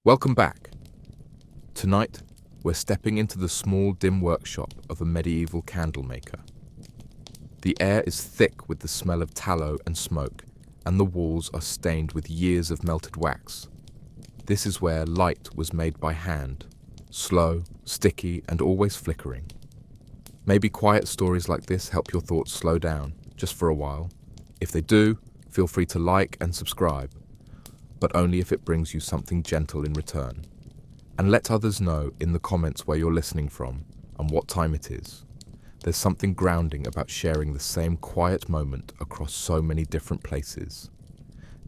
Welcome back. Tonight, we're stepping into the small, dim workshop of a medieval candle maker. The air is thick with the smell of tallow and smoke, and the walls are stained with years of melted wax. This is where light was made by hand, slow, sticky, and always flickering. Maybe quiet stories like this help your thoughts slow down, just for a while. If they do, feel free to like and subscribe, but only if it brings you something gentle in return. And let others know in the comments where you're listening from and what time it is. There's something grounding about sharing the same quiet moment across so many different places.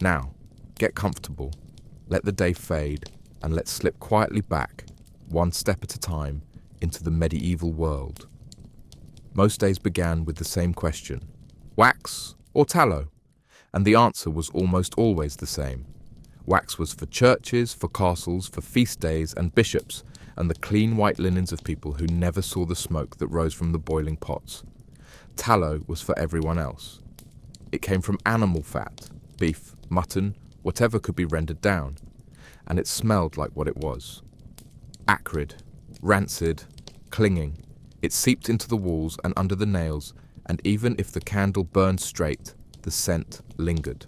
Now, get comfortable, let the day fade, and let's slip quietly back, one step at a time, into the medieval world. Most days began with the same question: wax or tallow? And the answer was almost always the same. Wax was for churches, for castles, for feast days and bishops, and the clean white linens of people who never saw the smoke that rose from the boiling pots. Tallow was for everyone else. It came from animal fat, beef, mutton, whatever could be rendered down, and it smelled like what it was. Acrid, rancid, clinging. It seeped into the walls and under the nails, and even if the candle burned straight, the scent lingered.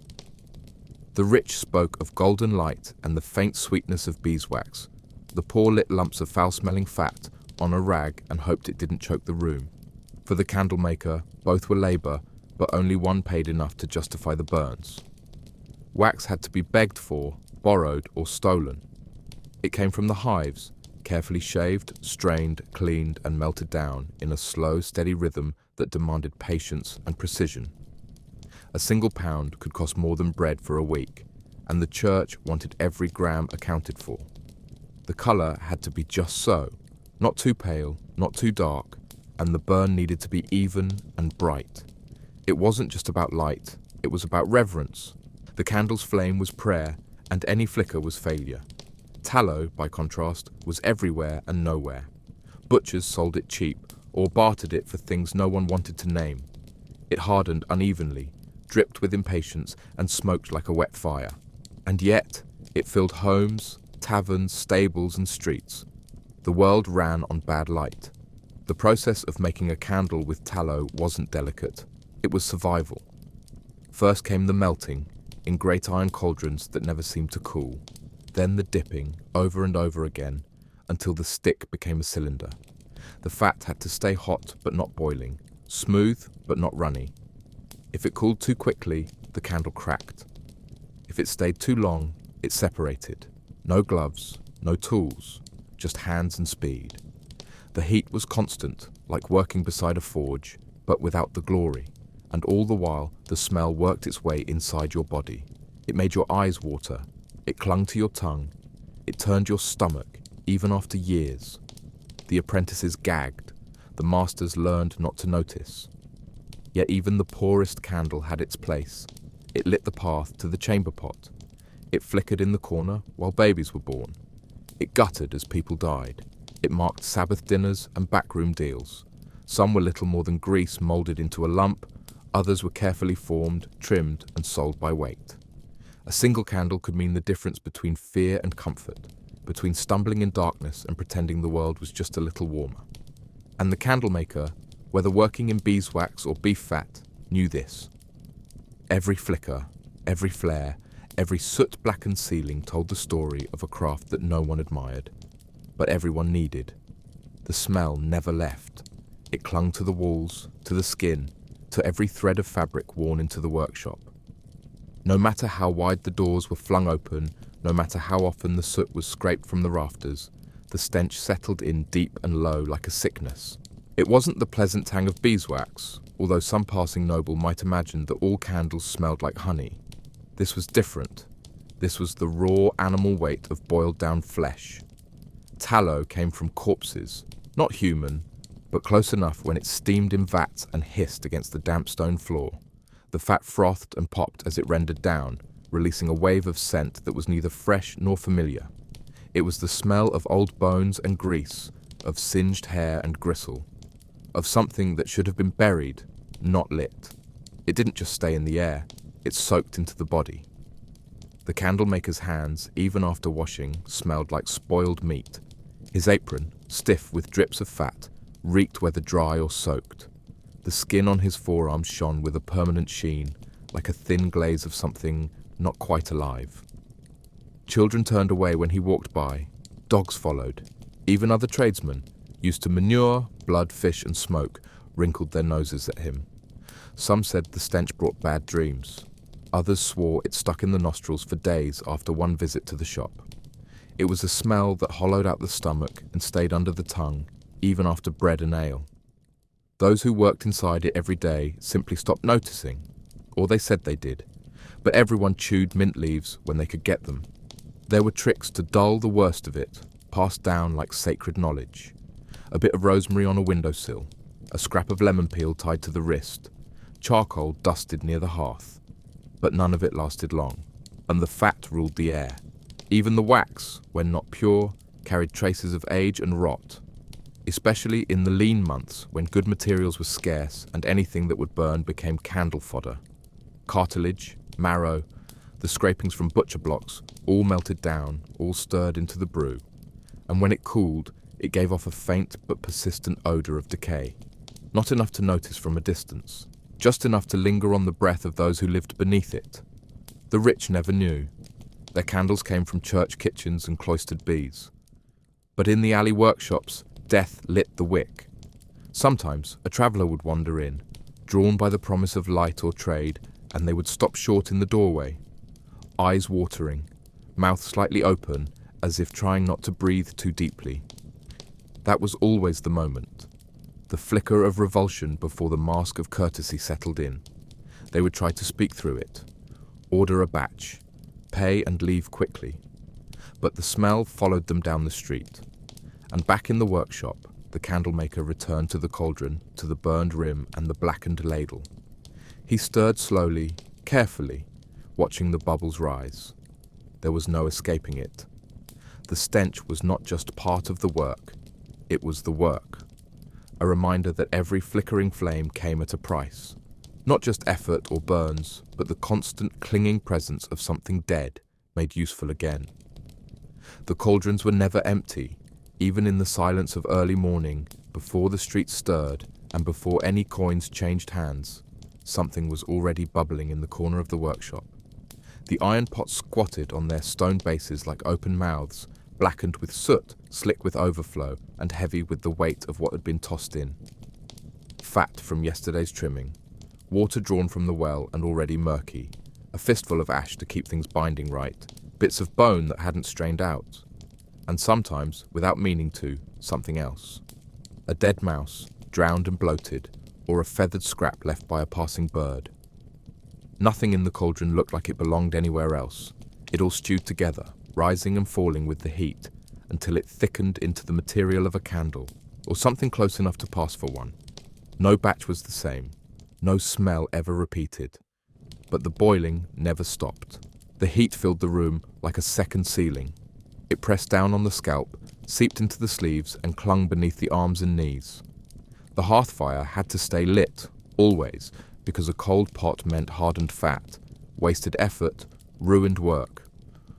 The rich spoke of golden light and the faint sweetness of beeswax. The poor lit lumps of foul-smelling fat on a rag and hoped it didn't choke the room. For the candle maker, both were labour, but only one paid enough to justify the burns. Wax had to be begged for, borrowed, or stolen. It came from the hives, carefully shaved, strained, cleaned, and melted down in a slow, steady rhythm that demanded patience and precision. A single pound could cost more than bread for a week, and the church wanted every gram accounted for. The colour had to be just so, not too pale, not too dark, and the burn needed to be even and bright. It wasn't just about light, it was about reverence. The candle's flame was prayer, and any flicker was failure. Tallow, by contrast, was everywhere and nowhere. Butchers sold it cheap, or bartered it for things no one wanted to name. It hardened unevenly, dripped with impatience, and smoked like a wet fire. And yet, it filled homes, taverns, stables, and streets. The world ran on bad light. The process of making a candle with tallow wasn't delicate. It was survival. First came the melting, in great iron cauldrons that never seemed to cool. Then the dipping, over and over again, until the stick became a cylinder. The fat had to stay hot but not boiling, smooth but not runny. If it cooled too quickly, the candle cracked. If it stayed too long, it separated. No gloves, no tools, just hands and speed. The heat was constant, like working beside a forge, but without the glory. And all the while, the smell worked its way inside your body. It made your eyes water. It clung to your tongue. It turned your stomach, even after years. The apprentices gagged. The masters learned not to notice. Yet even the poorest candle had its place. It lit the path to the chamber pot. It flickered in the corner while babies were born. It guttered as people died. It marked Sabbath dinners and backroom deals. Some were little more than grease moulded into a lump. Others were carefully formed, trimmed, and sold by weight. A single candle could mean the difference between fear and comfort, between stumbling in darkness and pretending the world was just a little warmer. And the candle maker, whether working in beeswax or beef fat, knew this. Every flicker, every flare, every soot-blackened ceiling told the story of a craft that no one admired, but everyone needed. The smell never left. It clung to the walls, to the skin, to every thread of fabric worn into the workshop. No matter how wide the doors were flung open, no matter how often the soot was scraped from the rafters, the stench settled in deep and low like a sickness. It wasn't the pleasant tang of beeswax, although some passing noble might imagine that all candles smelled like honey. This was different. This was the raw animal weight of boiled down flesh. Tallow came from corpses, not human, but close enough when it steamed in vats and hissed against the damp stone floor. The fat frothed and popped as it rendered down, releasing a wave of scent that was neither fresh nor familiar. It was the smell of old bones and grease, of singed hair and gristle, of something that should have been buried, not lit. It didn't just stay in the air, it soaked into the body. The candlemaker's hands, even after washing, smelled like spoiled meat. His apron, stiff with drips of fat, reeked whether dry or soaked. The skin on his forearms shone with a permanent sheen, like a thin glaze of something not quite alive. Children turned away when he walked by. Dogs followed. Even other tradesmen, used to manure, blood, fish, and smoke, wrinkled their noses at him. Some said the stench brought bad dreams. Others swore it stuck in the nostrils for days after one visit to the shop. It was a smell that hollowed out the stomach and stayed under the tongue, even after bread and ale. Those who worked inside it every day simply stopped noticing, or they said they did, but everyone chewed mint leaves when they could get them. There were tricks to dull the worst of it, passed down like sacred knowledge. A bit of rosemary on a windowsill, a scrap of lemon peel tied to the wrist, charcoal dusted near the hearth. But none of it lasted long, and the fat ruled the air. Even the wax, when not pure, carried traces of age and rot, especially in the lean months when good materials were scarce and anything that would burn became candle fodder. Cartilage, marrow, the scrapings from butcher blocks, all melted down, all stirred into the brew, and when it cooled, it gave off a faint but persistent odour of decay. Not enough to notice from a distance, just enough to linger on the breath of those who lived beneath it. The rich never knew. Their candles came from church kitchens and cloistered bees. But in the alley workshops, death lit the wick. Sometimes a traveller would wander in, drawn by the promise of light or trade, and they would stop short in the doorway, eyes watering, mouth slightly open, as if trying not to breathe too deeply. That was always the moment, the flicker of revulsion before the mask of courtesy settled in. They would try to speak through it, order a batch, pay and leave quickly. But the smell followed them down the street, and back in the workshop, the candlemaker returned to the cauldron, to the burned rim and the blackened ladle. He stirred slowly, carefully, watching the bubbles rise. There was no escaping it. The stench was not just part of the work, it was the work. A reminder that every flickering flame came at a price. Not just effort or burns, but the constant clinging presence of something dead, made useful again. The cauldrons were never empty, even in the silence of early morning, before the streets stirred, and before any coins changed hands. Something was already bubbling in the corner of the workshop. The iron pots squatted on their stone bases like open mouths, blackened with soot, slick with overflow, and heavy with the weight of what had been tossed in. Fat from yesterday's trimming, water drawn from the well and already murky, a fistful of ash to keep things binding right, bits of bone that hadn't strained out, and sometimes, without meaning to, something else. A dead mouse, drowned and bloated, or a feathered scrap left by a passing bird. Nothing in the cauldron looked like it belonged anywhere else. It all stewed together, rising and falling with the heat, until it thickened into the material of a candle, or something close enough to pass for one. No batch was the same, no smell ever repeated. But the boiling never stopped. The heat filled the room like a second ceiling. It pressed down on the scalp, seeped into the sleeves, and clung beneath the arms and knees. The hearth fire had to stay lit, always, because a cold pot meant hardened fat, wasted effort, ruined work.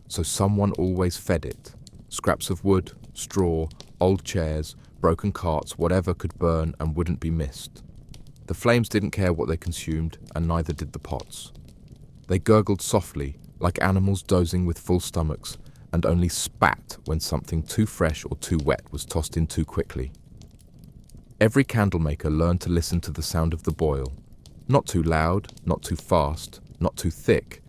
So someone always fed it. Scraps of wood, straw, old chairs, broken carts, whatever could burn and wouldn't be missed. The flames didn't care what they consumed, and neither did the pots. They gurgled softly, like animals dozing with full stomachs, and only spat when something too fresh or too wet was tossed in too quickly. Every candlemaker learned to listen to the sound of the boil. Not too loud, not too fast, not too thick.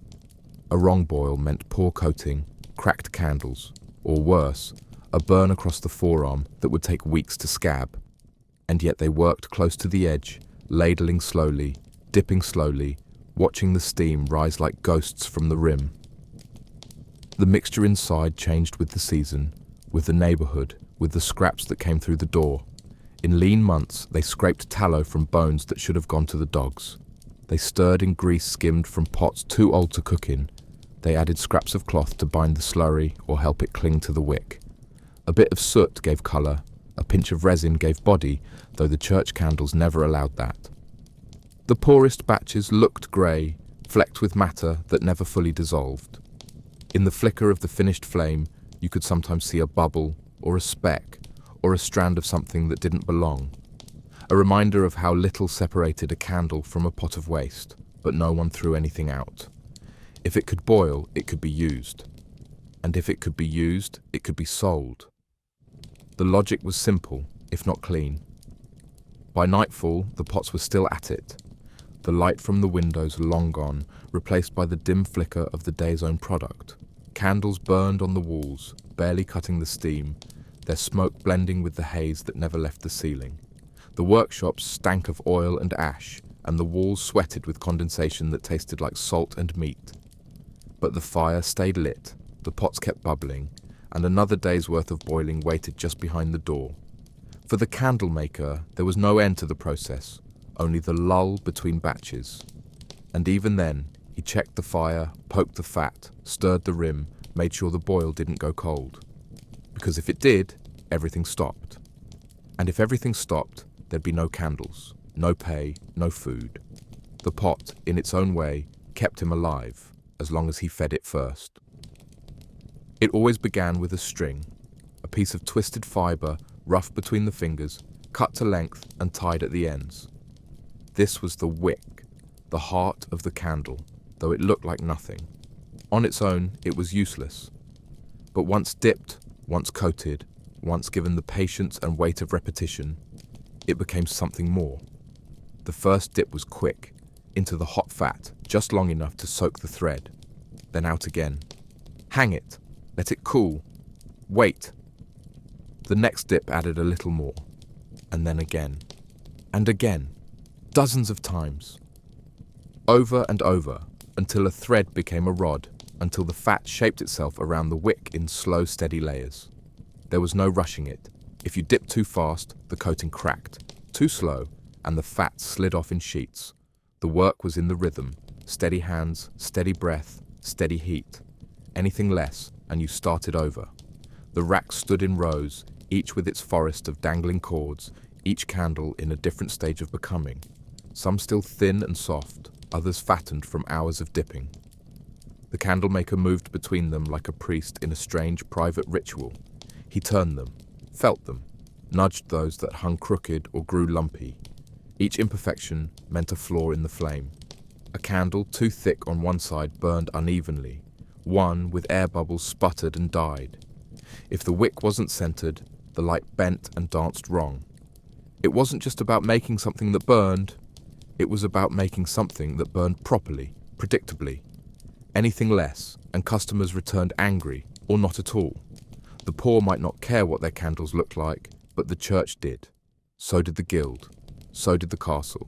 A wrong boil meant poor coating, cracked candles, or worse, a burn across the forearm that would take weeks to scab. And yet they worked close to the edge, ladling slowly, dipping slowly, watching the steam rise like ghosts from the rim. The mixture inside changed with the season, with the neighbourhood, with the scraps that came through the door. In lean months, they scraped tallow from bones that should have gone to the dogs. They stirred in grease skimmed from pots too old to cook in. They added scraps of cloth to bind the slurry or help it cling to the wick. A bit of soot gave colour, a pinch of resin gave body, though the church candles never allowed that. The poorest batches looked grey, flecked with matter that never fully dissolved. In the flicker of the finished flame, you could sometimes see a bubble or a speck or a strand of something that didn't belong. A reminder of how little separated a candle from a pot of waste, but no one threw anything out. If it could boil, it could be used. And if it could be used, it could be sold. The logic was simple, if not clean. By nightfall, the pots were still at it. The light from the windows long gone, replaced by the dim flicker of the day's own product. Candles burned on the walls, barely cutting the steam, their smoke blending with the haze that never left the ceiling. The workshops stank of oil and ash, and the walls sweated with condensation that tasted like salt and meat. But the fire stayed lit, the pots kept bubbling, and another day's worth of boiling waited just behind the door. For the candle maker, there was no end to the process, only the lull between batches. And even then, he checked the fire, poked the fat, stirred the rim, made sure the boil didn't go cold. Because if it did, everything stopped. And if everything stopped, there'd be no candles, no pay, no food. The pot, in its own way, kept him alive, as long as he fed it first. It always began with a string, a piece of twisted fibre, rough between the fingers, cut to length and tied at the ends. This was the wick, the heart of the candle, though it looked like nothing. On its own, it was useless. But once dipped, once coated, once given the patience and weight of repetition, it became something more. The first dip was quick, into the hot fat, just long enough to soak the thread. Then out again. Hang it. Let it cool. Wait. The next dip added a little more. And then again. And again. Dozens of times. Over and over, until a thread became a rod, until the fat shaped itself around the wick in slow, steady layers. There was no rushing it. If you dipped too fast, the coating cracked. Too slow, and the fat slid off in sheets. The work was in the rhythm. Steady hands, steady breath, steady heat. Anything less, and you started over. The racks stood in rows, each with its forest of dangling cords, each candle in a different stage of becoming. Some still thin and soft, others fattened from hours of dipping. The candlemaker moved between them like a priest in a strange private ritual. He turned them, felt them, nudged those that hung crooked or grew lumpy. Each imperfection meant a flaw in the flame. A candle too thick on one side burned unevenly. One with air bubbles sputtered and died. If the wick wasn't centered, the light bent and danced wrong. It wasn't just about making something that burned. It was about making something that burned properly, predictably. Anything less, and customers returned angry, or not at all. The poor might not care what their candles looked like, but the church did. So did the guild. So did the castle.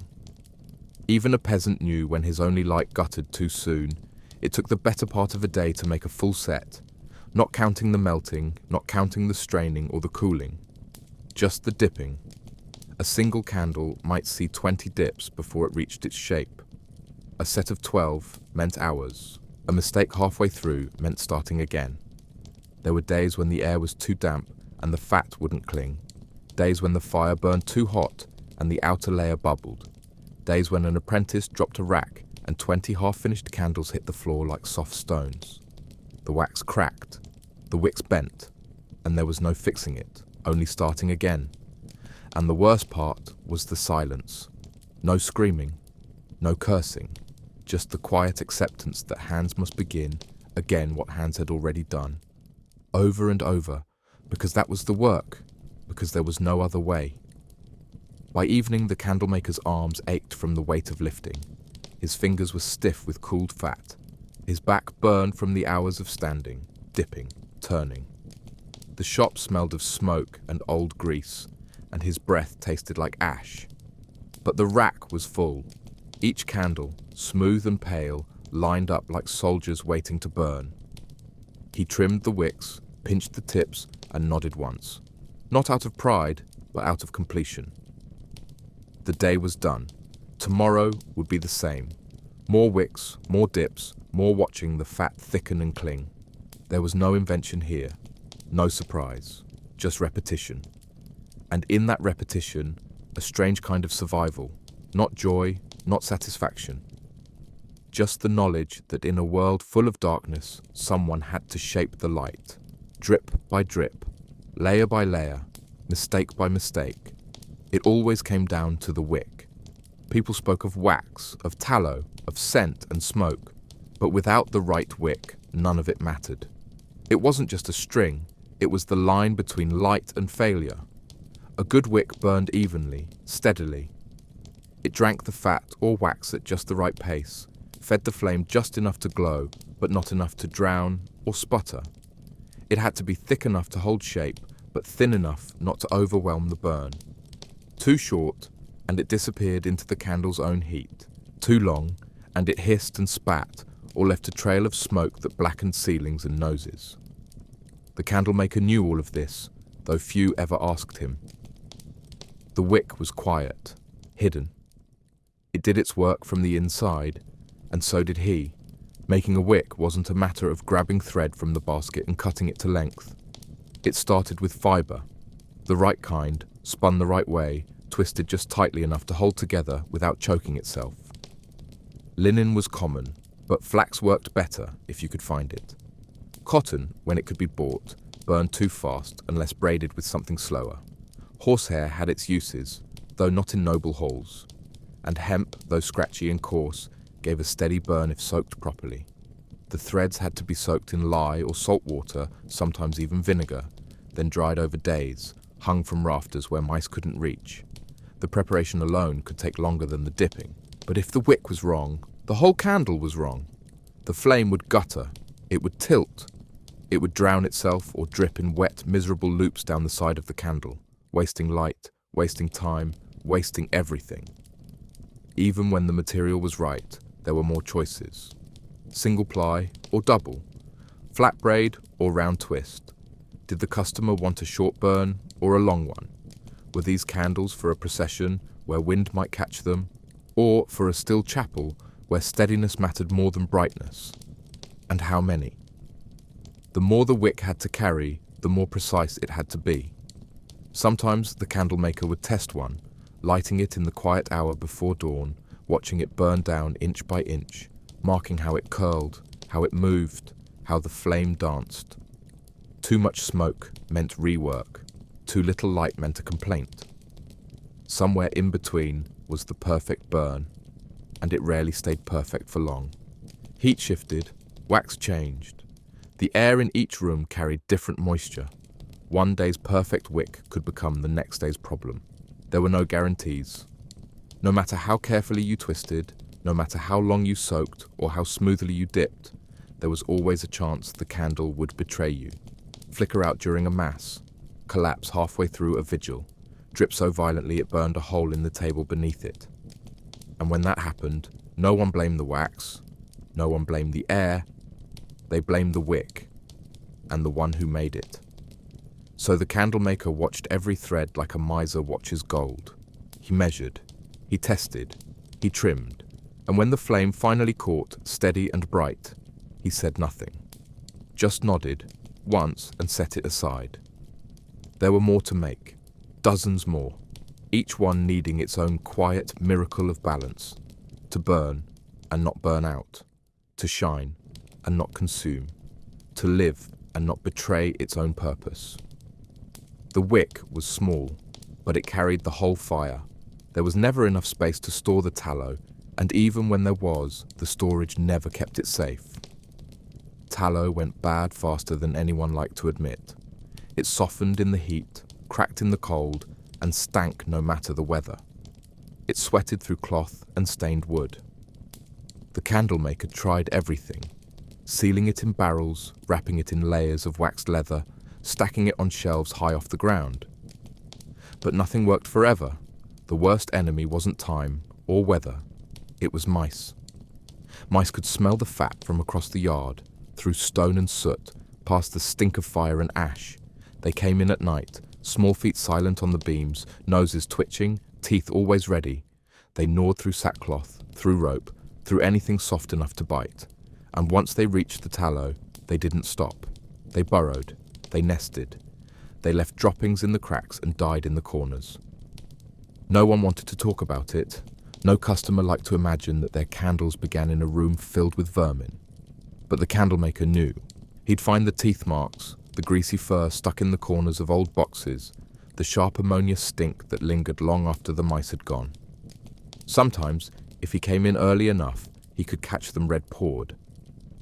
Even a peasant knew when his only light guttered too soon. It took the better part of a day to make a full set, not counting the melting, not counting the straining or the cooling. Just the dipping. A single candle might see 20 dips before it reached its shape. A set of 12 meant hours. A mistake halfway through meant starting again. There were days when the air was too damp and the fat wouldn't cling. Days when the fire burned too hot and the outer layer bubbled. Days when an apprentice dropped a rack and 20 half-finished candles hit the floor like soft stones. The wax cracked, the wicks bent, and there was no fixing it, only starting again. And the worst part was the silence. No screaming, no cursing, just the quiet acceptance that hands must begin again what hands had already done. Over and over, because that was the work, because there was no other way. By evening, the candlemaker's arms ached from the weight of lifting. His fingers were stiff with cooled fat. His back burned from the hours of standing, dipping, turning. The shop smelled of smoke and old grease, and his breath tasted like ash. But the rack was full. Each candle, smooth and pale, lined up like soldiers waiting to burn. He trimmed the wicks, pinched the tips, and nodded once. Not out of pride, but out of completion. The day was done. Tomorrow would be the same. More wicks, more dips, more watching the fat thicken and cling. There was no invention here, no surprise, just repetition. And in that repetition, a strange kind of survival, not joy, not satisfaction. just the knowledge that in a world full of darkness, someone had to shape the light, drip by drip, layer by layer, mistake by mistake. It always came down to the wick. People spoke of wax, of tallow, of scent and smoke, but without the right wick, none of it mattered. It wasn't just a string, it was the line between light and failure. A good wick burned evenly, steadily. It drank the fat or wax at just the right pace, fed the flame just enough to glow, but not enough to drown or sputter. It had to be thick enough to hold shape, but thin enough not to overwhelm the burn. Too short, and it disappeared into the candle's own heat. Too long, and it hissed and spat, or left a trail of smoke that blackened ceilings and noses. The candlemaker knew all of this, though few ever asked him. The wick was quiet, hidden. It did its work from the inside, and so did he. Making a wick wasn't a matter of grabbing thread from the basket and cutting it to length. It started with fibre, the right kind, spun the right way, twisted just tightly enough to hold together without choking itself. Linen was common, but flax worked better if you could find it. Cotton, when it could be bought, burned too fast unless braided with something slower. Horsehair had its uses, though not in noble halls. And hemp, though scratchy and coarse, gave a steady burn if soaked properly. The threads had to be soaked in lye or salt water, sometimes even vinegar, then dried over days, hung from rafters where mice couldn't reach. The preparation alone could take longer than the dipping. But if the wick was wrong, the whole candle was wrong. The flame would gutter, it would tilt, it would drown itself or drip in wet, miserable loops down the side of the candle, wasting light, wasting time, wasting everything. Even when the material was right, there were more choices. Single ply or double, flat braid or round twist. Did the customer want a short burn or a long one? Were these candles for a procession where wind might catch them, or for a still chapel where steadiness mattered more than brightness? And how many? The more the wick had to carry, the more precise it had to be. Sometimes the candlemaker would test one, lighting it in the quiet hour before dawn, watching it burn down inch by inch, marking how it curled, how it moved, how the flame danced. Too much smoke meant rework, too little light meant a complaint. Somewhere in between was the perfect burn, and it rarely stayed perfect for long. Heat shifted, wax changed. The air in each room carried different moisture. One day's perfect wick could become the next day's problem. There were no guarantees. No matter how carefully you twisted, no matter how long you soaked or how smoothly you dipped, there was always a chance the candle would betray you, flicker out during a mass, collapse halfway through a vigil, drip so violently it burned a hole in the table beneath it. And when that happened, no one blamed the wax, no one blamed the air, they blamed the wick and the one who made it. So the candlemaker watched every thread like a miser watches gold. He measured, he tested, he trimmed, and when the flame finally caught, steady and bright, he said nothing, just nodded once and set it aside. There were more to make, dozens more, each one needing its own quiet miracle of balance, to burn and not burn out, to shine and not consume, to live and not betray its own purpose. The wick was small, but it carried the whole fire. There was never enough space to store the tallow, and even when there was, the storage never kept it safe. Tallow went bad faster than anyone liked to admit. It softened in the heat, cracked in the cold, and stank no matter the weather. It sweated through cloth and stained wood. The candlemaker tried everything, sealing it in barrels, wrapping it in layers of waxed leather, stacking it on shelves high off the ground. But nothing worked forever. The worst enemy wasn't time or weather, it was mice. Mice could smell the fat from across the yard, through stone and soot, past the stink of fire and ash. They came in at night, small feet silent on the beams, noses twitching, teeth always ready. They gnawed through sackcloth, through rope, through anything soft enough to bite. And once they reached the tallow, they didn't stop. They burrowed, they nested. They left droppings in the cracks and died in the corners. No one wanted to talk about it. No customer liked to imagine that their candles began in a room filled with vermin. But the candlemaker knew. He'd find the teeth marks, the greasy fur stuck in the corners of old boxes, the sharp ammonia stink that lingered long after the mice had gone. Sometimes, if he came in early enough, he could catch them red-pawed.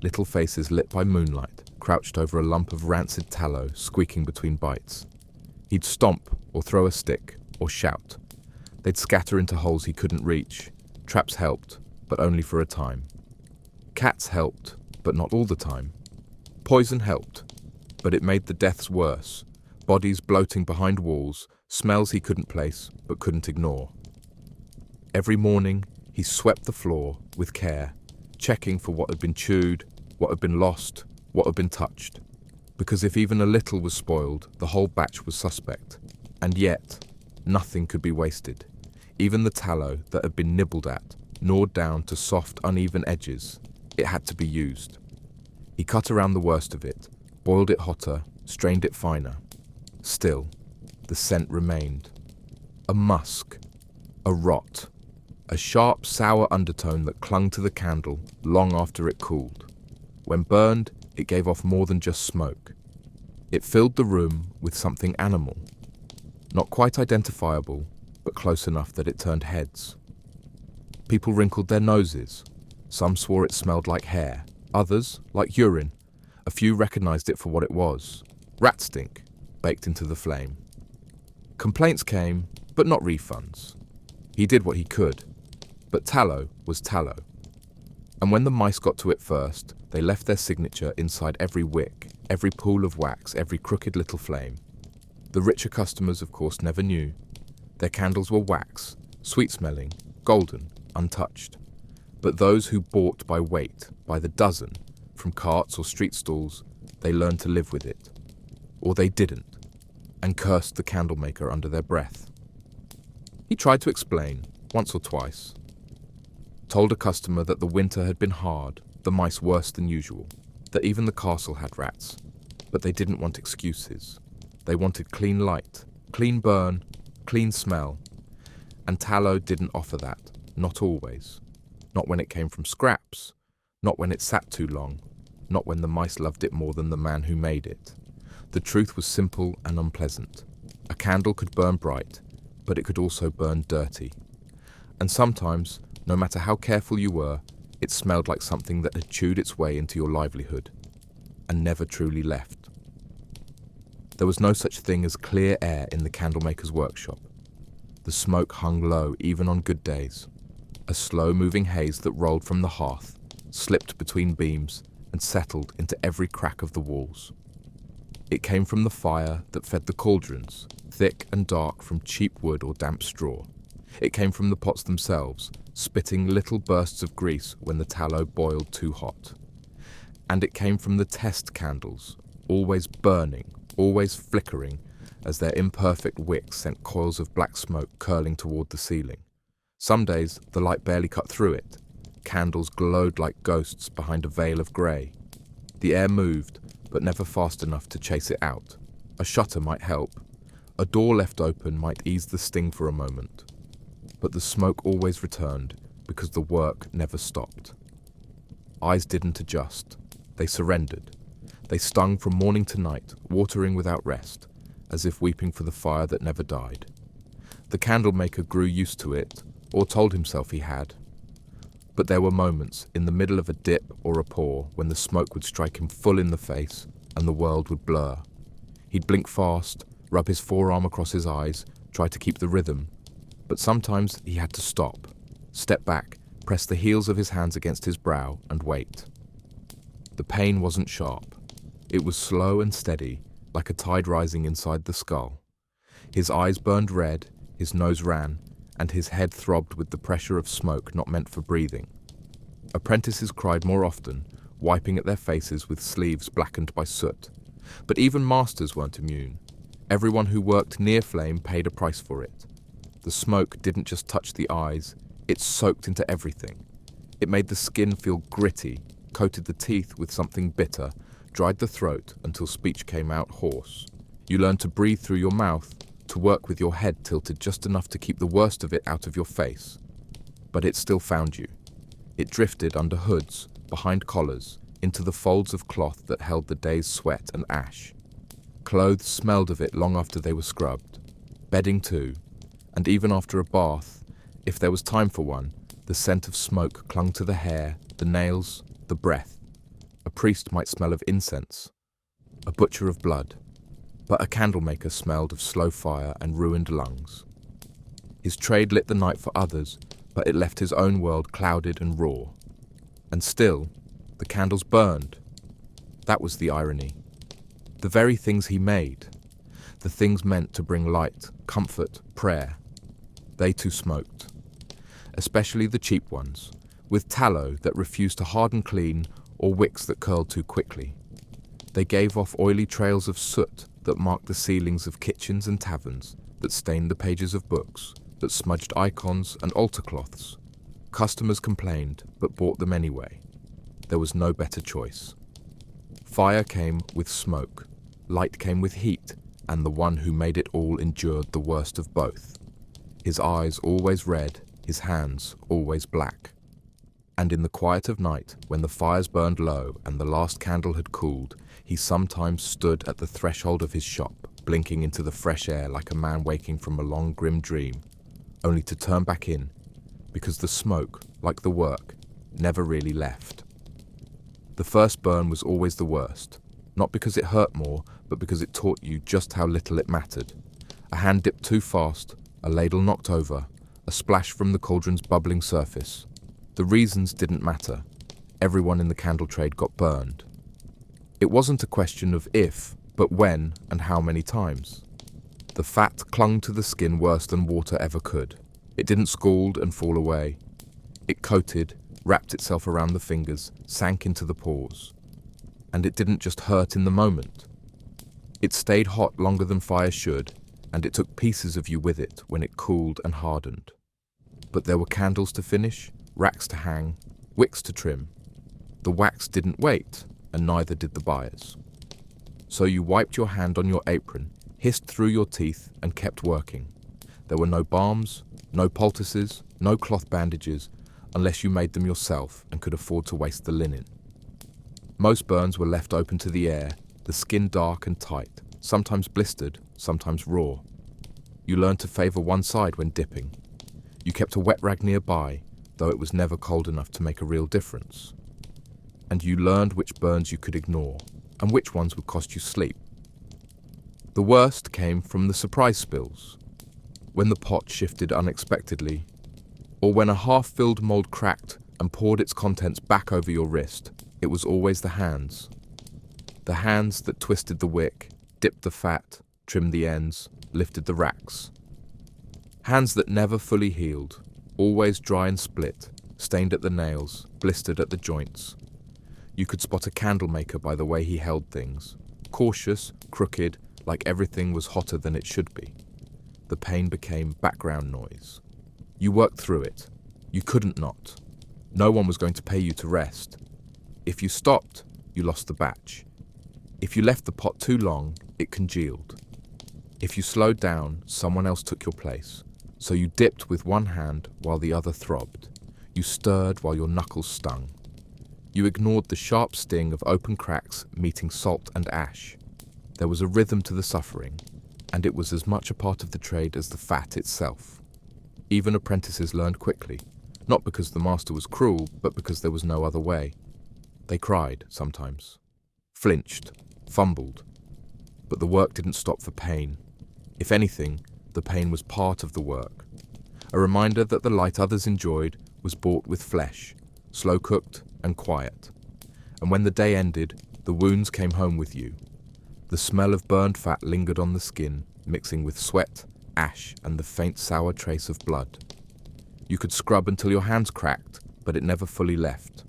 Little faces lit by moonlight, crouched over a lump of rancid tallow, squeaking between bites. He'd stomp, or throw a stick, or shout. They'd scatter into holes he couldn't reach. Traps helped, but only for a time. Cats helped, but not all the time. Poison helped, but it made the deaths worse. Bodies bloating behind walls, smells he couldn't place, but couldn't ignore. Every morning, he swept the floor with care, checking for what had been chewed, what had been lost, what had been touched. Because if even a little was spoiled, the whole batch was suspect. And yet, nothing could be wasted. Even the tallow that had been nibbled at, gnawed down to soft, uneven edges, it had to be used. He cut around the worst of it, boiled it hotter, strained it finer. Still, the scent remained. A musk, a rot, a sharp, sour undertone that clung to the candle long after it cooled. When burned, it gave off more than just smoke. It filled the room with something animal. Not quite identifiable, but close enough that it turned heads. People wrinkled their noses. Some swore it smelled like hair, others like urine. A few recognized it for what it was, rat stink, baked into the flame. Complaints came, but not refunds. He did what he could, but tallow was tallow. And when the mice got to it first, they left their signature inside every wick, every pool of wax, every crooked little flame. The richer customers, of course, never knew. Their candles were wax, sweet-smelling, golden, untouched. But those who bought by weight, by the dozen, from carts or street stalls, they learned to live with it. Or they didn't, and cursed the candlemaker under their breath. He tried to explain, once or twice. Told a customer that the winter had been hard, the mice worse than usual, that even the castle had rats. But they didn't want excuses. They wanted clean light, clean burn, clean smell. And tallow didn't offer that, not always. Not when it came from scraps, not when it sat too long, not when the mice loved it more than the man who made it. The truth was simple and unpleasant. A candle could burn bright, but it could also burn dirty. And sometimes, no matter how careful you were, it smelled like something that had chewed its way into your livelihood and never truly left. There was no such thing as clear air in the candlemaker's workshop. The smoke hung low even on good days. A slow-moving haze that rolled from the hearth, slipped between beams, and settled into every crack of the walls. It came from the fire that fed the cauldrons, thick and dark from cheap wood or damp straw. It came from the pots themselves, spitting little bursts of grease when the tallow boiled too hot. And it came from the test candles, always burning, always flickering, as their imperfect wicks sent coils of black smoke curling toward the ceiling. Some days, the light barely cut through it. Candles glowed like ghosts behind a veil of grey. The air moved, but never fast enough to chase it out. A shutter might help. A door left open might ease the sting for a moment. But the smoke always returned, because the work never stopped. Eyes didn't adjust. They surrendered. They stung from morning to night, watering without rest, as if weeping for the fire that never died. The candlemaker grew used to it, or told himself he had. But there were moments, in the middle of a dip or a pour, when the smoke would strike him full in the face, and the world would blur. He'd blink fast, rub his forearm across his eyes, try to keep the rhythm. But sometimes he had to stop, step back, press the heels of his hands against his brow, and wait. The pain wasn't sharp. It was slow and steady, like a tide rising inside the skull. His eyes burned red, his nose ran, and his head throbbed with the pressure of smoke not meant for breathing. Apprentices cried more often, wiping at their faces with sleeves blackened by soot. But even masters weren't immune. Everyone who worked near flame paid a price for it. The smoke didn't just touch the eyes, it soaked into everything. It made the skin feel gritty, coated the teeth with something bitter, dried the throat until speech came out hoarse. You learned to breathe through your mouth, to work with your head tilted just enough to keep the worst of it out of your face. but it still found you. It drifted under hoods, behind collars, into the folds of cloth that held the day's sweat and ash. Clothes smelled of it long after they were scrubbed. Bedding too, and even after a bath, if there was time for one, the scent of smoke clung to the hair, the nails, the breath. A priest might smell of incense, a butcher of blood, but a candlemaker smelled of slow fire and ruined lungs. His trade lit the night for others, but it left his own world clouded and raw. And still, the candles burned. That was the irony. The very things he made, the things meant to bring light, comfort, prayer, they too smoked. Especially the cheap ones, with tallow that refused to harden clean or wicks that curled too quickly. They gave off oily trails of soot that marked the ceilings of kitchens and taverns, that stained the pages of books, that smudged icons and altar cloths. Customers complained, but bought them anyway. There was no better choice. Fire came with smoke, light came with heat, and the one who made it all endured the worst of both. His eyes always red, his hands always black. And in the quiet of night, when the fires burned low and the last candle had cooled, he sometimes stood at the threshold of his shop, blinking into the fresh air like a man waking from a long grim dream, only to turn back in, because the smoke, like the work, never really left. The first burn was always the worst, not because it hurt more, but because it taught you just how little it mattered. A hand dipped too fast, a ladle knocked over, a splash from the cauldron's bubbling surface. The reasons didn't matter. Everyone in the candle trade got burned. It wasn't a question of if, but when and how many times. The fat clung to the skin worse than water ever could. It didn't scald and fall away. It coated, wrapped itself around the fingers, sank into the pores. And it didn't just hurt in the moment. It stayed hot longer than fire should, and it took pieces of you with it when it cooled and hardened. But there were candles to finish, racks to hang, wicks to trim. The wax didn't wait, and neither did the buyers. So you wiped your hand on your apron, hissed through your teeth, and kept working. There were no balms, no poultices, no cloth bandages, unless you made them yourself and could afford to waste the linen. Most burns were left open to the air, the skin dark and tight, sometimes blistered, sometimes raw. You learned to favor one side when dipping. You kept a wet rag nearby, though it was never cold enough to make a real difference. And you learned which burns you could ignore, and which ones would cost you sleep. The worst came from the surprise spills, when the pot shifted unexpectedly, or when a half-filled mold cracked and poured its contents back over your wrist. It was always the hands. The hands that twisted the wick, dipped the fat, trimmed the ends, lifted the racks. Hands that never fully healed, always dry and split, stained at the nails, blistered at the joints. You could spot a candlemaker by the way he held things, cautious, crooked, like everything was hotter than it should be. The pain became background noise. You worked through it. You couldn't not. No one was going to pay you to rest. If you stopped, you lost the batch. If you left the pot too long, it congealed. If you slowed down, someone else took your place. So you dipped with one hand while the other throbbed. You stirred while your knuckles stung. You ignored the sharp sting of open cracks meeting salt and ash. There was a rhythm to the suffering, and it was as much a part of the trade as the fat itself. Even apprentices learned quickly, not because the master was cruel, but because there was no other way. They cried sometimes, flinched, fumbled, but the work didn't stop for pain. If anything, the pain was part of the work. A reminder that the light others enjoyed was bought with flesh, slow-cooked and quiet. And when the day ended, the wounds came home with you. The smell of burned fat lingered on the skin, mixing with sweat, ash, and the faint sour trace of blood. You could scrub until your hands cracked, but it never fully left.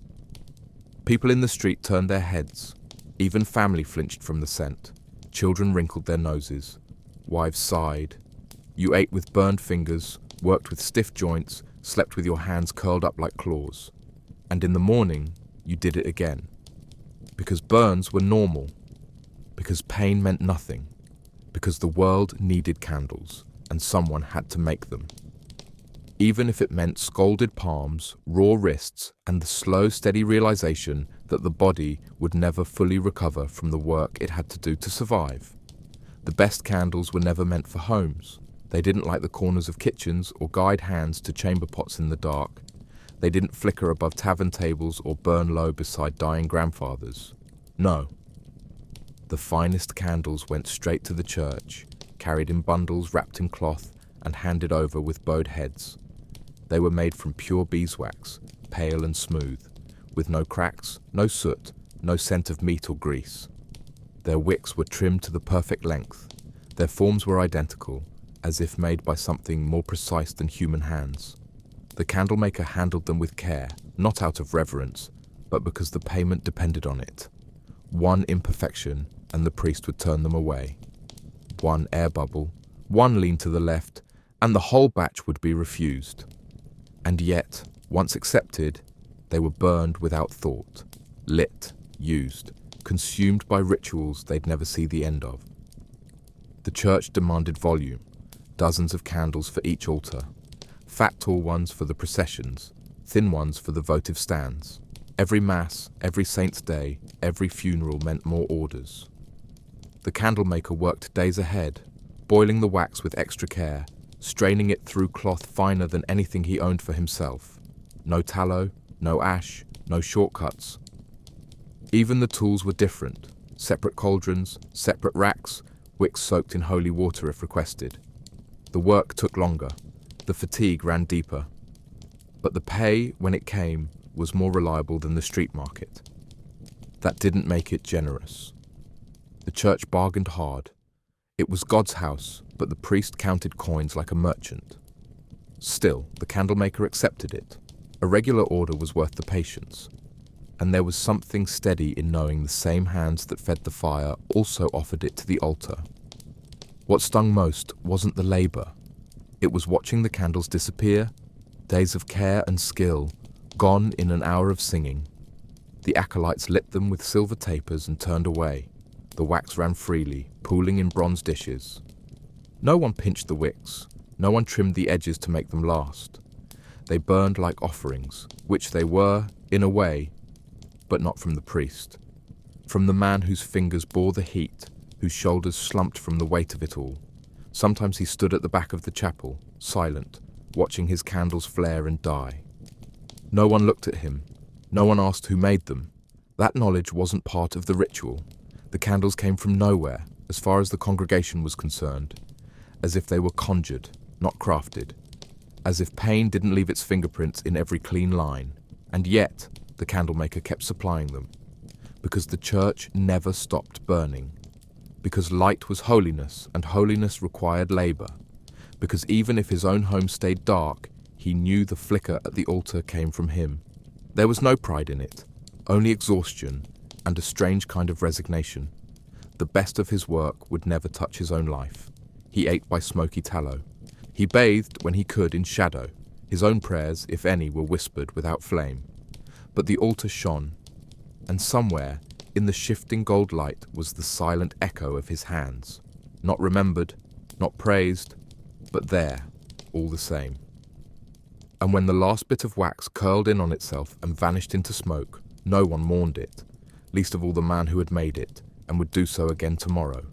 People in the street turned their heads. Even family flinched from the scent. Children wrinkled their noses. Wives sighed. You ate with burned fingers, worked with stiff joints, slept with your hands curled up like claws. And in the morning, you did it again. Because burns were normal. Because pain meant nothing. Because the world needed candles, and someone had to make them. even if it meant scalded palms, raw wrists, and the slow, steady realization that the body would never fully recover from the work it had to do to survive. The best candles were never meant for homes. They didn't light the corners of kitchens or guide hands to chamber pots in the dark. They didn't flicker above tavern tables or burn low beside dying grandfathers. No. The finest candles went straight to the church, carried in bundles wrapped in cloth and handed over with bowed heads. They were made from pure beeswax, pale and smooth, with no cracks, no soot, no scent of meat or grease. Their wicks were trimmed to the perfect length. Their forms were identical, as if made by something more precise than human hands. The candlemaker handled them with care, not out of reverence, but because the payment depended on it. One imperfection, and the priest would turn them away. One air bubble, one lean to the left, and the whole batch would be refused. And yet, once accepted, they were burned without thought, lit, used, consumed by rituals they'd never see the end of. The church demanded volume, dozens of candles for each altar, fat tall ones for the processions, thin ones for the votive stands. Every mass, every saint's day, every funeral meant more orders. The candlemaker worked days ahead, boiling the wax with extra care, straining it through cloth finer than anything he owned for himself. No tallow, no ash, no shortcuts. Even the tools were different. Separate cauldrons, separate racks, wicks soaked in holy water if requested. The work took longer. The fatigue ran deeper. But the pay, when it came, was more reliable than the street market. That didn't make it generous. The church bargained hard. It was God's house, but the priest counted coins like a merchant. Still, the candlemaker accepted it. A regular order was worth the patience. And there was something steady in knowing the same hands that fed the fire also offered it to the altar. What stung most wasn't the labor. It was watching the candles disappear, days of care and skill, gone in an hour of singing. The acolytes lit them with silver tapers and turned away. The wax ran freely, pooling in bronze dishes. No one pinched the wicks. No one trimmed the edges to make them last. They burned like offerings, which they were, in a way, but not from the priest. From the man whose fingers bore the heat, whose shoulders slumped from the weight of it all. Sometimes he stood at the back of the chapel, silent, watching his candles flare and die. No one looked at him. No one asked who made them. That knowledge wasn't part of the ritual. The candles came from nowhere, as far as the congregation was concerned, as if they were conjured, not crafted, as if pain didn't leave its fingerprints in every clean line. And yet, the candlemaker kept supplying them, because the church never stopped burning, because light was holiness and holiness required labor, because even if his own home stayed dark, he knew the flicker at the altar came from him. There was no pride in it, only exhaustion and a strange kind of resignation. The best of his work would never touch his own life. He ate by smoky tallow. He bathed when he could in shadow. His own prayers, if any, were whispered without flame. But the altar shone, and somewhere, in the shifting gold light, was the silent echo of his hands. Not remembered, not praised, but there, all the same. And when the last bit of wax curled in on itself and vanished into smoke, no one mourned it, least of all the man who had made it, and would do so again tomorrow.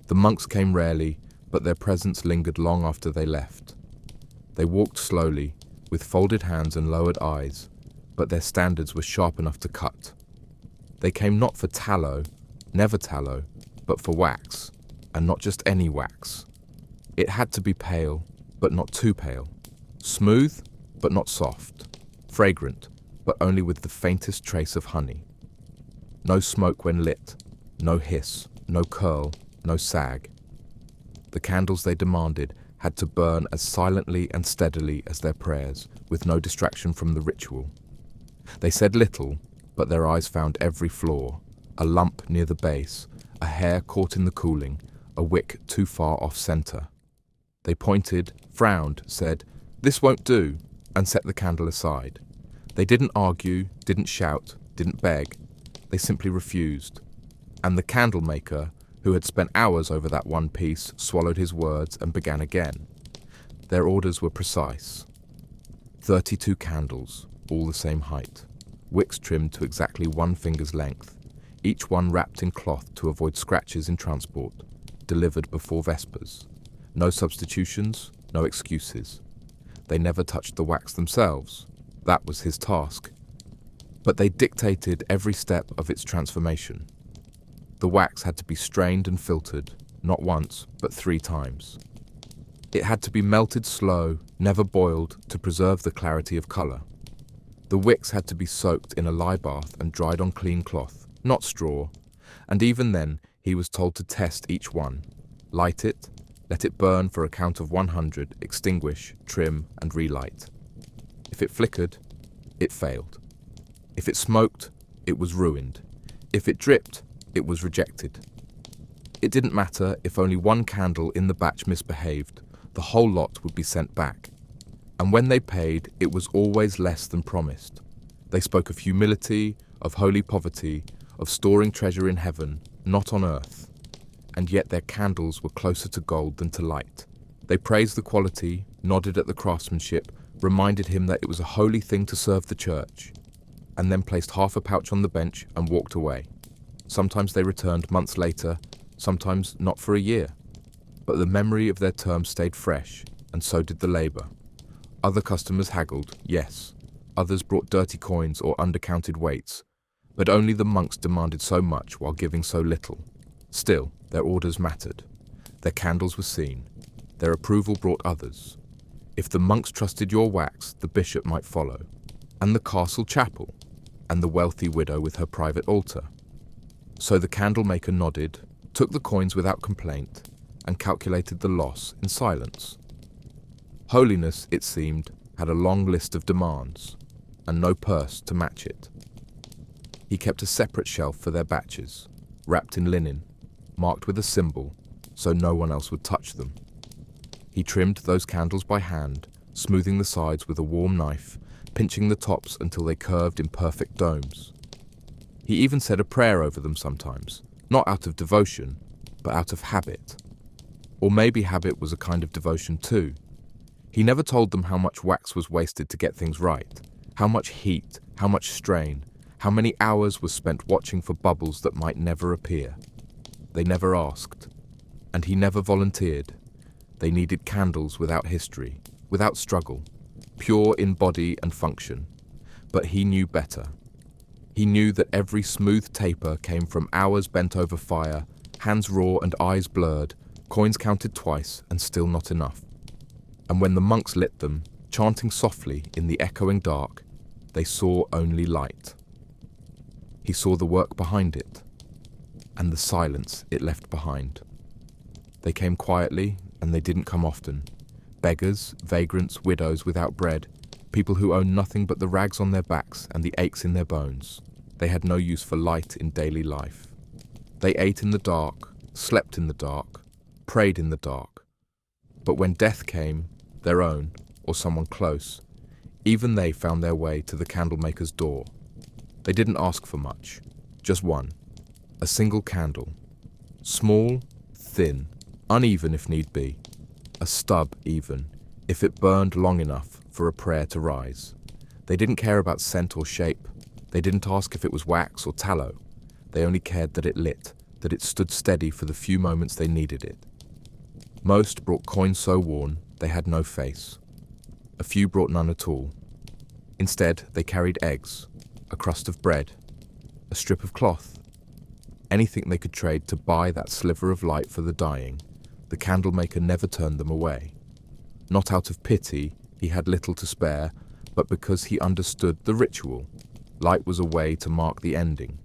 The monks came rarely, but their presence lingered long after they left. They walked slowly, with folded hands and lowered eyes, but their standards were sharp enough to cut. They came not for tallow, never tallow, but for wax, and not just any wax. It had to be pale, but not too pale. Smooth, but not soft. Fragrant, but only with the faintest trace of honey. No smoke when lit, no hiss, no curl, no sag. The candles they demanded had to burn as silently and steadily as their prayers, with no distraction from the ritual. They said little, but their eyes found every flaw, a lump near the base, a hair caught in the cooling, a wick too far off center. They pointed, frowned, said, "This won't do," and set the candle aside. They didn't argue, didn't shout, didn't beg. They simply refused. And the candlemaker, who had spent hours over that one piece, swallowed his words and began again. Their orders were precise. 32 candles, all the same height, wicks trimmed to exactly 1 finger's length, each one wrapped in cloth to avoid scratches in transport, delivered before Vespers. No substitutions, no excuses. They never touched the wax themselves. That was his task. But they dictated every step of its transformation. The wax had to be strained and filtered, not once, but 3 times. It had to be melted slow, never boiled, to preserve the clarity of colour. The wicks had to be soaked in a lye bath and dried on clean cloth, not straw, and even then he was told to test each one, light it, let it burn for a count of 100, extinguish, trim, and relight. If it flickered, it failed. If it smoked, it was ruined. If it dripped, it was rejected. It didn't matter if only 1 candle in the batch misbehaved, the whole lot would be sent back. And when they paid, it was always less than promised. They spoke of humility, of holy poverty, of storing treasure in heaven, not on earth. And yet their candles were closer to gold than to light. They praised the quality, nodded at the craftsmanship, reminded him that it was a holy thing to serve the church, and then placed half a pouch on the bench and walked away. Sometimes they returned months later, sometimes not for a year. But the memory of their term stayed fresh, and so did the labour. Other customers haggled, yes. Others brought dirty coins or undercounted weights. But only the monks demanded so much while giving so little. Still, their orders mattered. Their candles were seen. Their approval brought others. If the monks trusted your wax, the bishop might follow. And the castle chapel. And the wealthy widow with her private altar. So the candle maker nodded, took the coins without complaint, and calculated the loss in silence. Holiness, it seemed, had a long list of demands, and no purse to match it. He kept a separate shelf for their batches, wrapped in linen, marked with a symbol, so no one else would touch them. He trimmed those candles by hand, smoothing the sides with a warm knife, pinching the tops until they curved in perfect domes. He even said a prayer over them sometimes, not out of devotion, but out of habit. Or maybe habit was a kind of devotion too. He never told them how much wax was wasted to get things right, how much heat, how much strain, how many hours was spent watching for bubbles that might never appear. They never asked, and he never volunteered. They needed candles without history, without struggle, pure in body and function. But he knew better. He knew that every smooth taper came from hours bent over fire, hands raw and eyes blurred, coins counted twice and still not enough. And when the monks lit them, chanting softly in the echoing dark, they saw only light. He saw the work behind it, and the silence it left behind. They came quietly, and they didn't come often. Beggars, vagrants, widows without bread, people who owned nothing but the rags on their backs and the aches in their bones. They had no use for light in daily life. They ate in the dark, slept in the dark, prayed in the dark. But when death came, their own, or someone close, even they found their way to the candlemaker's door. They didn't ask for much, just one, a single candle. Small, thin, uneven if need be, a stub even, if it burned long enough for a prayer to rise. They didn't care about scent or shape. They didn't ask if it was wax or tallow. They only cared that it lit, that it stood steady for the few moments they needed it. Most brought coins so worn they had no face. A few brought none at all. Instead, they carried eggs, a crust of bread, a strip of cloth, anything they could trade to buy that sliver of light for the dying. The candlemaker never turned them away. Not out of pity, he had little to spare, but because he understood the ritual. Light was a way to mark the ending.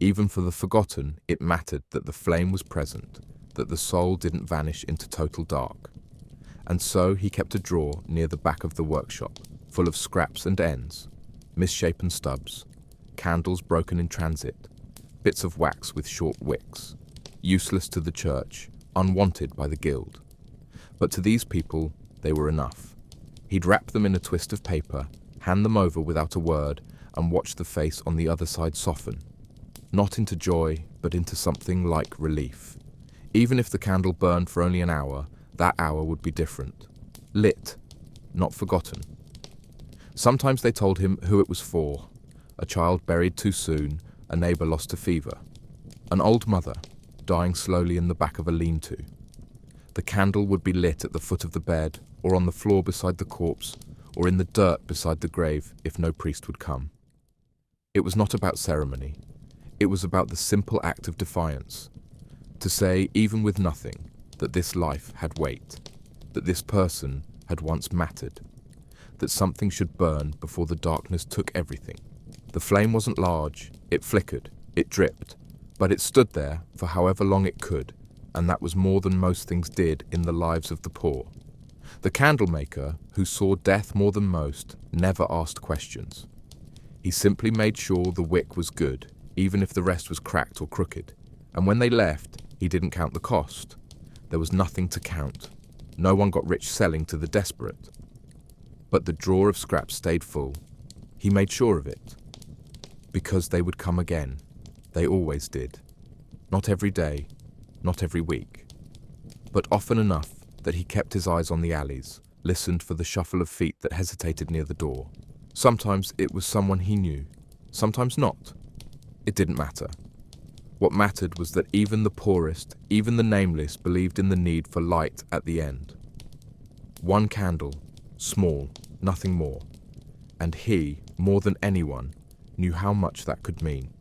Even for the forgotten, it mattered that the flame was present, that the soul didn't vanish into total dark. And so he kept a drawer near the back of the workshop, full of scraps and ends, misshapen stubs, candles broken in transit, bits of wax with short wicks, useless to the church, unwanted by the guild. But to these people, they were enough. He'd wrap them in a twist of paper, hand them over without a word, and watch the face on the other side soften, not into joy, but into something like relief. Even if the candle burned for only an hour, that hour would be different. lit, not forgotten. Sometimes they told him who it was for: a child buried too soon, a neighbor lost to fever, an old mother dying slowly in the back of a lean-to. The candle would be lit at the foot of the bed, or on the floor beside the corpse, or in the dirt beside the grave if no priest would come. It was not about ceremony. It was about the simple act of defiance, to say, even with nothing, that this life had weight, that this person had once mattered, that something should burn before the darkness took everything. The flame wasn't large, it flickered, it dripped, but it stood there for however long it could, and that was more than most things did in the lives of the poor. The candlemaker, who saw death more than most, never asked questions. He simply made sure the wick was good, even if the rest was cracked or crooked, and when they left, he didn't count the cost. There was nothing to count. No one got rich selling to the desperate. But the drawer of scraps stayed full. He made sure of it. Because they would come again. They always did. Not every day, not every week, but often enough that he kept his eyes on the alleys, listened for the shuffle of feet that hesitated near the door. Sometimes it was someone he knew, sometimes not. It didn't matter. What mattered was that even the poorest, even the nameless, believed in the need for light at the end. One candle, small, nothing more. And he, more than anyone, knew how much that could mean.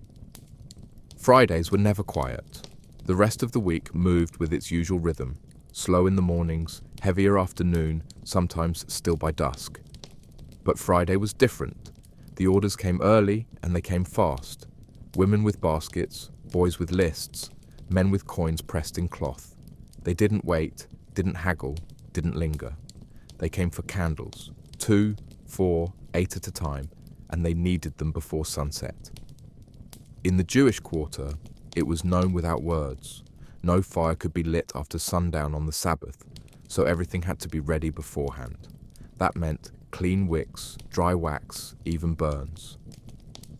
Fridays were never quiet. The rest of the week moved with its usual rhythm, slow in the mornings, heavier afternoon, sometimes still by dusk. But Friday was different. The orders came early and they came fast. Women with baskets, boys with lists, men with coins pressed in cloth. They didn't wait, didn't haggle, didn't linger. They came for candles, 2, 4, 8 at a time, and they needed them before sunset. In the Jewish quarter, it was known without words. No fire could be lit after sundown on the Sabbath, so everything had to be ready beforehand. That meant clean wicks, dry wax, even burns.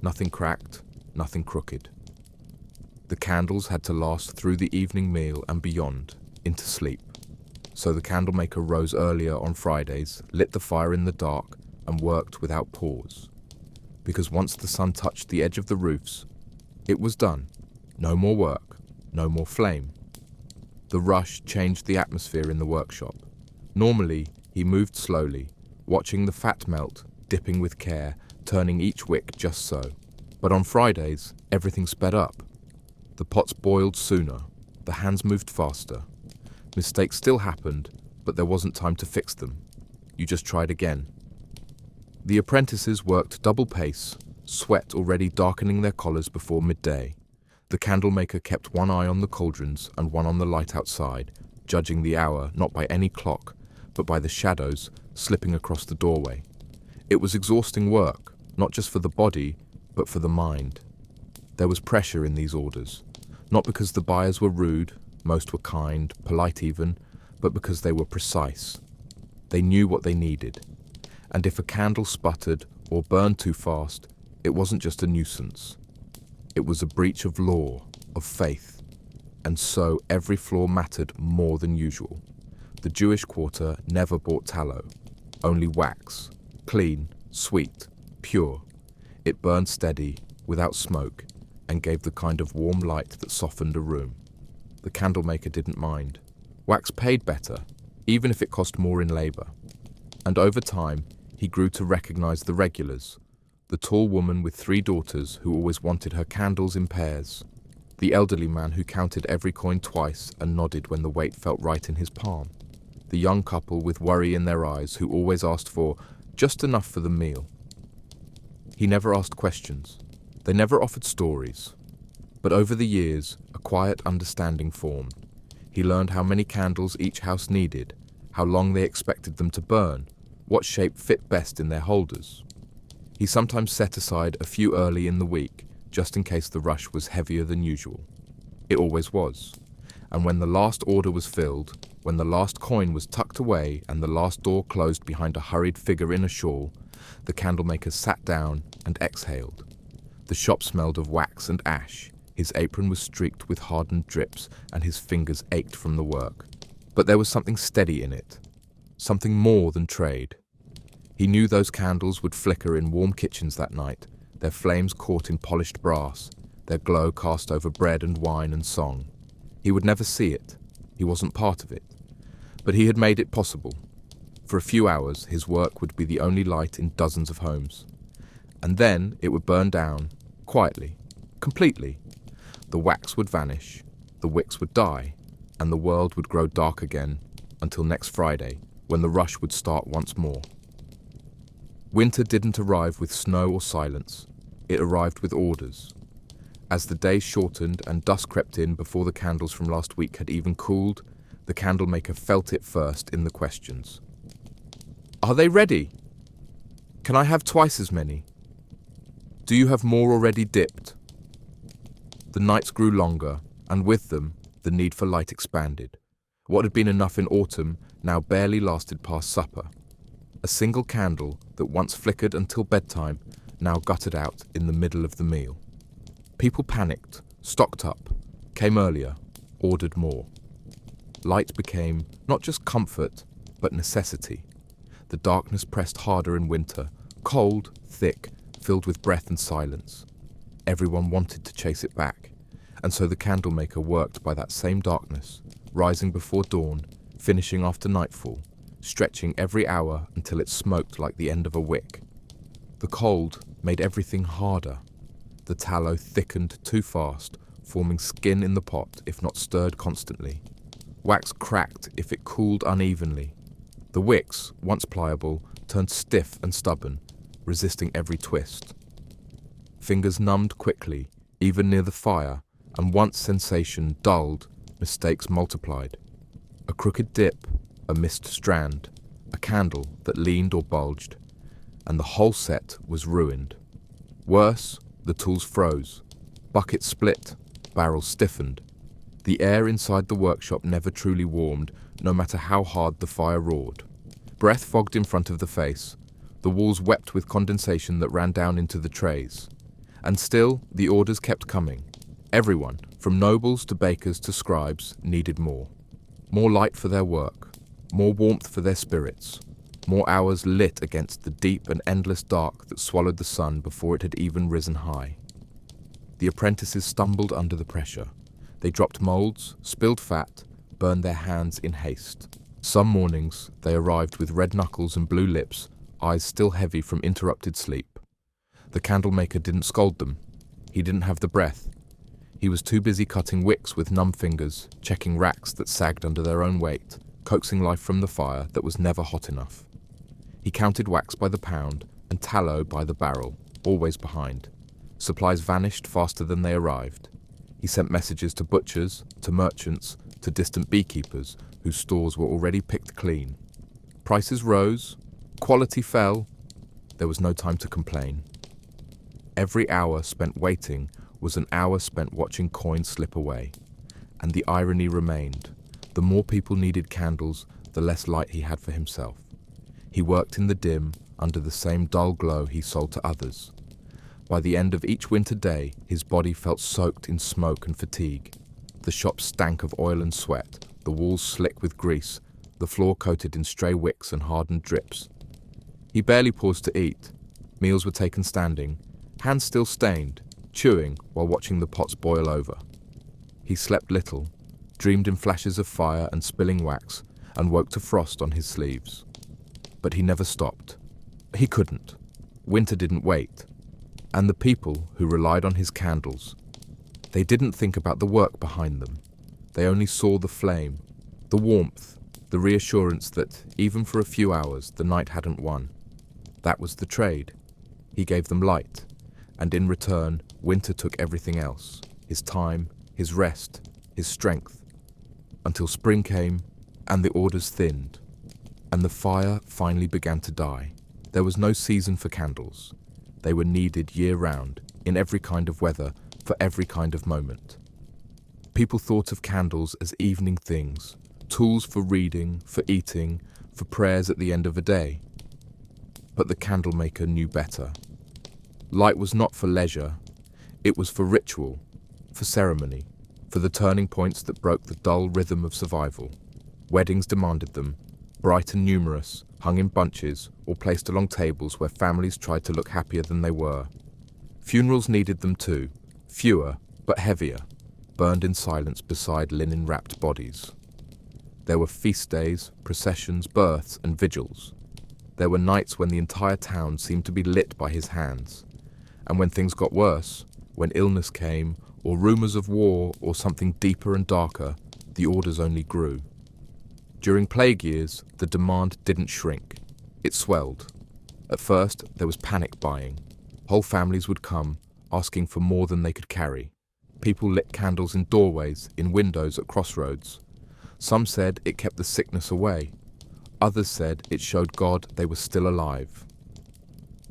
Nothing cracked, nothing crooked. The candles had to last through the evening meal and beyond, into sleep. So the candlemaker rose earlier on Fridays, lit the fire in the dark, and worked without pause. Because once the sun touched the edge of the roofs, it was done. No more work, no more flame. The rush changed the atmosphere in the workshop. Normally, he moved slowly, watching the fat melt, dipping with care, turning each wick just so. But on Fridays, everything sped up. The pots boiled sooner, the hands moved faster. Mistakes still happened, but there wasn't time to fix them. You just tried again. The apprentices worked double pace, sweat already darkening their collars before midday. The candlemaker kept one eye on the cauldrons and one on the light outside, judging the hour not by any clock, but by the shadows slipping across the doorway. It was exhausting work, not just for the body, but for the mind. There was pressure in these orders, not because the buyers were rude, most were kind, polite even, but because they were precise. They knew what they needed. And if a candle sputtered or burned too fast, it wasn't just a nuisance. It was a breach of law, of faith. And so every flaw mattered more than usual. The Jewish quarter never bought tallow, only wax, clean, sweet, pure. It burned steady, without smoke, and gave the kind of warm light that softened a room. The candlemaker didn't mind. Wax paid better, even if it cost more in labor. And over time, he grew to recognize the regulars, the tall woman with 3 daughters who always wanted her candles in pairs, the elderly man who counted every coin twice and nodded when the weight felt right in his palm, the young couple with worry in their eyes who always asked for just enough for the meal. He never asked questions. They never offered stories. But over the years, a quiet understanding formed. He learned how many candles each house needed, how long they expected them to burn, what shape fit best in their holders. He sometimes set aside a few early in the week, just in case the rush was heavier than usual. It always was. And when the last order was filled, when the last coin was tucked away and the last door closed behind a hurried figure in a shawl, the candlemaker sat down and exhaled. The shop smelled of wax and ash. His apron was streaked with hardened drips, and his fingers ached from the work. But there was something steady in it. something more than trade. He knew those candles would flicker in warm kitchens that night, their flames caught in polished brass, their glow cast over bread and wine and song. He would never see it. He wasn't part of it. But he had made it possible. For a few hours, his work would be the only light in dozens of homes. And then it would burn down, quietly, completely. The wax would vanish, the wicks would die, and the world would grow dark again until next Friday, when the rush would start once more. Winter didn't arrive with snow or silence. It arrived with orders. As the days shortened and dusk crept in before the candles from last week had even cooled, the candlemaker felt it first in the questions. "Are they ready? Can I have twice as many? Do you have more already dipped?" The nights grew longer, and with them, the need for light expanded. What had been enough in autumn now barely lasted past supper. A single candle that once flickered until bedtime now guttered out in the middle of the meal. People panicked, stocked up, came earlier, ordered more. Light became not just comfort, but necessity. The darkness pressed harder in winter, cold, thick, filled with breath and silence. Everyone wanted to chase it back, and so the candlemaker worked by that same darkness, rising before dawn, finishing after nightfall, stretching every hour until it smoked like the end of a wick. The cold made everything harder. The tallow thickened too fast, forming skin in the pot if not stirred constantly. Wax cracked if it cooled unevenly. The wicks, once pliable, turned stiff and stubborn, resisting every twist. Fingers numbed quickly, even near the fire, and once sensation dulled, mistakes multiplied. A crooked dip, a missed strand, a candle that leaned or bulged, and the whole set was ruined. Worse, the tools froze. Buckets split, barrels stiffened. The air inside the workshop never truly warmed, no matter how hard the fire roared. Breath fogged in front of the face. The walls wept with condensation that ran down into the trays. And still, the orders kept coming. Everyone, from nobles to bakers to scribes, needed more. More light for their work, more warmth for their spirits, more hours lit against the deep and endless dark that swallowed the sun before it had even risen high. The apprentices stumbled under the pressure. They dropped molds, spilled fat, burned their hands in haste. Some mornings they arrived with red knuckles and blue lips, eyes still heavy from interrupted sleep. The candlemaker didn't scold them. He didn't have the breath. He was too busy cutting wicks with numb fingers, checking racks that sagged under their own weight, coaxing life from the fire that was never hot enough. He counted wax by the pound and tallow by the barrel, always behind. Supplies vanished faster than they arrived. He sent messages to butchers, to merchants, to distant beekeepers whose stores were already picked clean. Prices rose, quality fell. There was no time to complain. Every hour spent waiting was an hour spent watching coins slip away. And the irony remained. The more people needed candles, the less light he had for himself. He worked in the dim, under the same dull glow he sold to others. By the end of each winter day, his body felt soaked in smoke and fatigue. The shop stank of oil and sweat, the walls slick with grease, the floor coated in stray wicks and hardened drips. He barely paused to eat. Meals were taken standing, hands still stained, chewing while watching the pots boil over. He slept little, dreamed in flashes of fire and spilling wax, and woke to frost on his sleeves. But he never stopped. He couldn't. Winter didn't wait. And the people who relied on his candles, they didn't think about the work behind them. They only saw the flame, the warmth, the reassurance that, even for a few hours, the night hadn't won. That was the trade. He gave them light, and in return, winter took everything else, his time, his rest, his strength, until spring came, and the orders thinned, and the fire finally began to die. There was no season for candles. They were needed year-round, in every kind of weather, for every kind of moment. People thought of candles as evening things, tools for reading, for eating, for prayers at the end of a day. But the candlemaker knew better. Light was not for leisure. It was for ritual, for ceremony, for the turning points that broke the dull rhythm of survival. Weddings demanded them, bright and numerous, hung in bunches, or placed along tables where families tried to look happier than they were. Funerals needed them too, fewer but heavier, burned in silence beside linen-wrapped bodies. There were feast days, processions, births, and vigils. There were nights when the entire town seemed to be lit by his hands. And when things got worse, when illness came, or rumors of war, or something deeper and darker, the orders only grew. During plague years, the demand didn't shrink. It swelled. At first, there was panic buying. Whole families would come, asking for more than they could carry. People lit candles in doorways, in windows at crossroads. Some said it kept the sickness away. Others said it showed God they were still alive.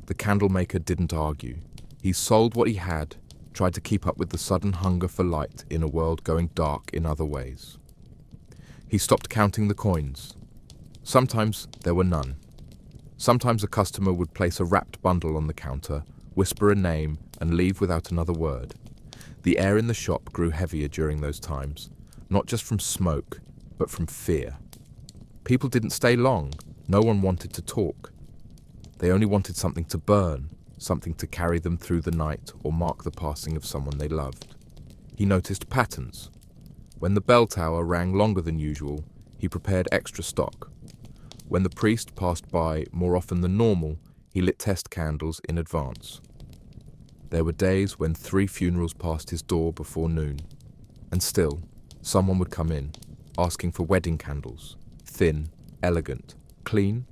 The candlemaker didn't argue. He sold what he had, tried to keep up with the sudden hunger for light in a world going dark in other ways. He stopped counting the coins. Sometimes there were none. Sometimes a customer would place a wrapped bundle on the counter, whisper a name, and leave without another word. The air in the shop grew heavier during those times, not just from smoke, but from fear. People didn't stay long. No one wanted to talk. They only wanted something to burn, something to carry them through the night or mark the passing of someone they loved. He noticed patterns. When the bell tower rang longer than usual, he prepared extra stock. When the priest passed by more often than normal, he lit test candles in advance. There were days when 3 funerals passed his door before noon. And still, someone would come in, asking for wedding candles. Thin, elegant, clean.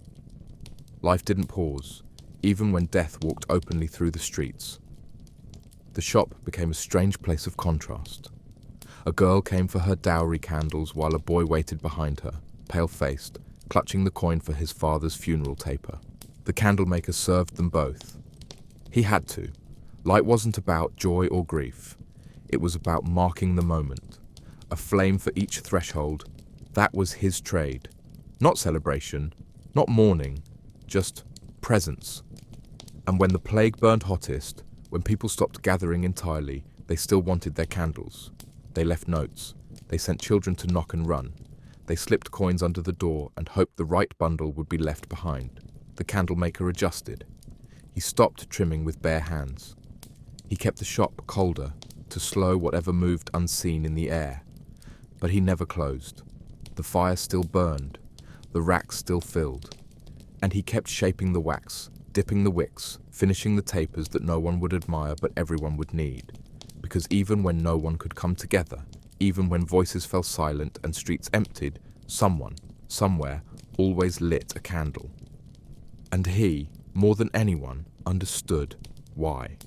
Life didn't pause, even when death walked openly through the streets. The shop became a strange place of contrast. A girl came for her dowry candles while a boy waited behind her, pale-faced, clutching the coin for his father's funeral taper. The candlemaker served them both. He had to. Light wasn't about joy or grief. It was about marking the moment. A flame for each threshold. That was his trade. Not celebration, not mourning, just presence. And when the plague burned hottest, when people stopped gathering entirely, they still wanted their candles. They left notes. They sent children to knock and run. They slipped coins under the door and hoped the right bundle would be left behind. The candlemaker adjusted. He stopped trimming with bare hands. He kept the shop colder, to slow whatever moved unseen in the air. But he never closed. The fire still burned. The racks still filled. And he kept shaping the wax, dipping the wicks, finishing the tapers that no one would admire but everyone would need. Because even when no one could come together, even when voices fell silent and streets emptied, someone, somewhere, always lit a candle. And he, more than anyone, understood why.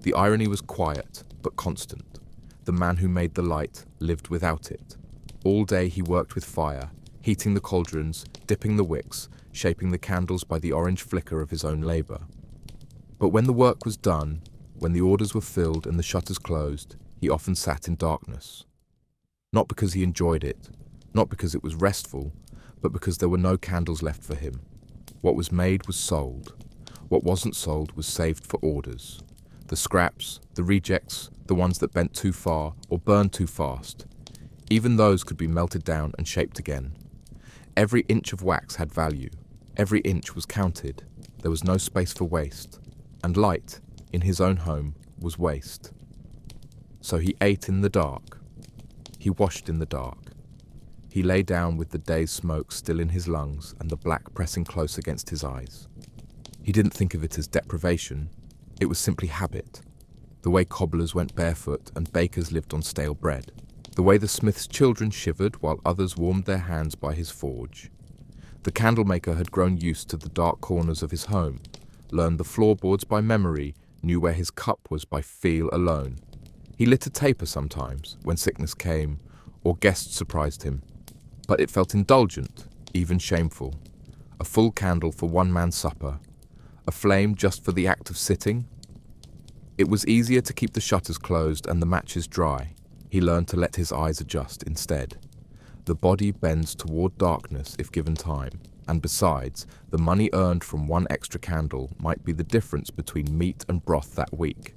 The irony was quiet, but constant. The man who made the light lived without it. All day he worked with fire, heating the cauldrons, dipping the wicks, shaping the candles by the orange flicker of his own labor. But when the work was done, when the orders were filled and the shutters closed, he often sat in darkness. Not because he enjoyed it, not because it was restful, but because there were no candles left for him. What was made was sold. What wasn't sold was saved for orders. The scraps, the rejects, the ones that bent too far or burned too fast. Even those could be melted down and shaped again. Every inch of wax had value. Every inch was counted. There was no space for waste. And light, in his own home, was waste. So he ate in the dark. He washed in the dark. He lay down with the day's smoke still in his lungs and the black pressing close against his eyes. He didn't think of it as deprivation. It was simply habit. The way cobblers went barefoot and bakers lived on stale bread. The way the smith's children shivered while others warmed their hands by his forge. The candlemaker had grown used to the dark corners of his home, learned the floorboards by memory, knew where his cup was by feel alone. He lit a taper sometimes, when sickness came, or guests surprised him. But it felt indulgent, even shameful. A full candle for one man's supper. A flame just for the act of sitting. It was easier to keep the shutters closed and the matches dry. He learned to let his eyes adjust instead. The body bends toward darkness if given time, and besides, the money earned from one extra candle might be the difference between meat and broth that week.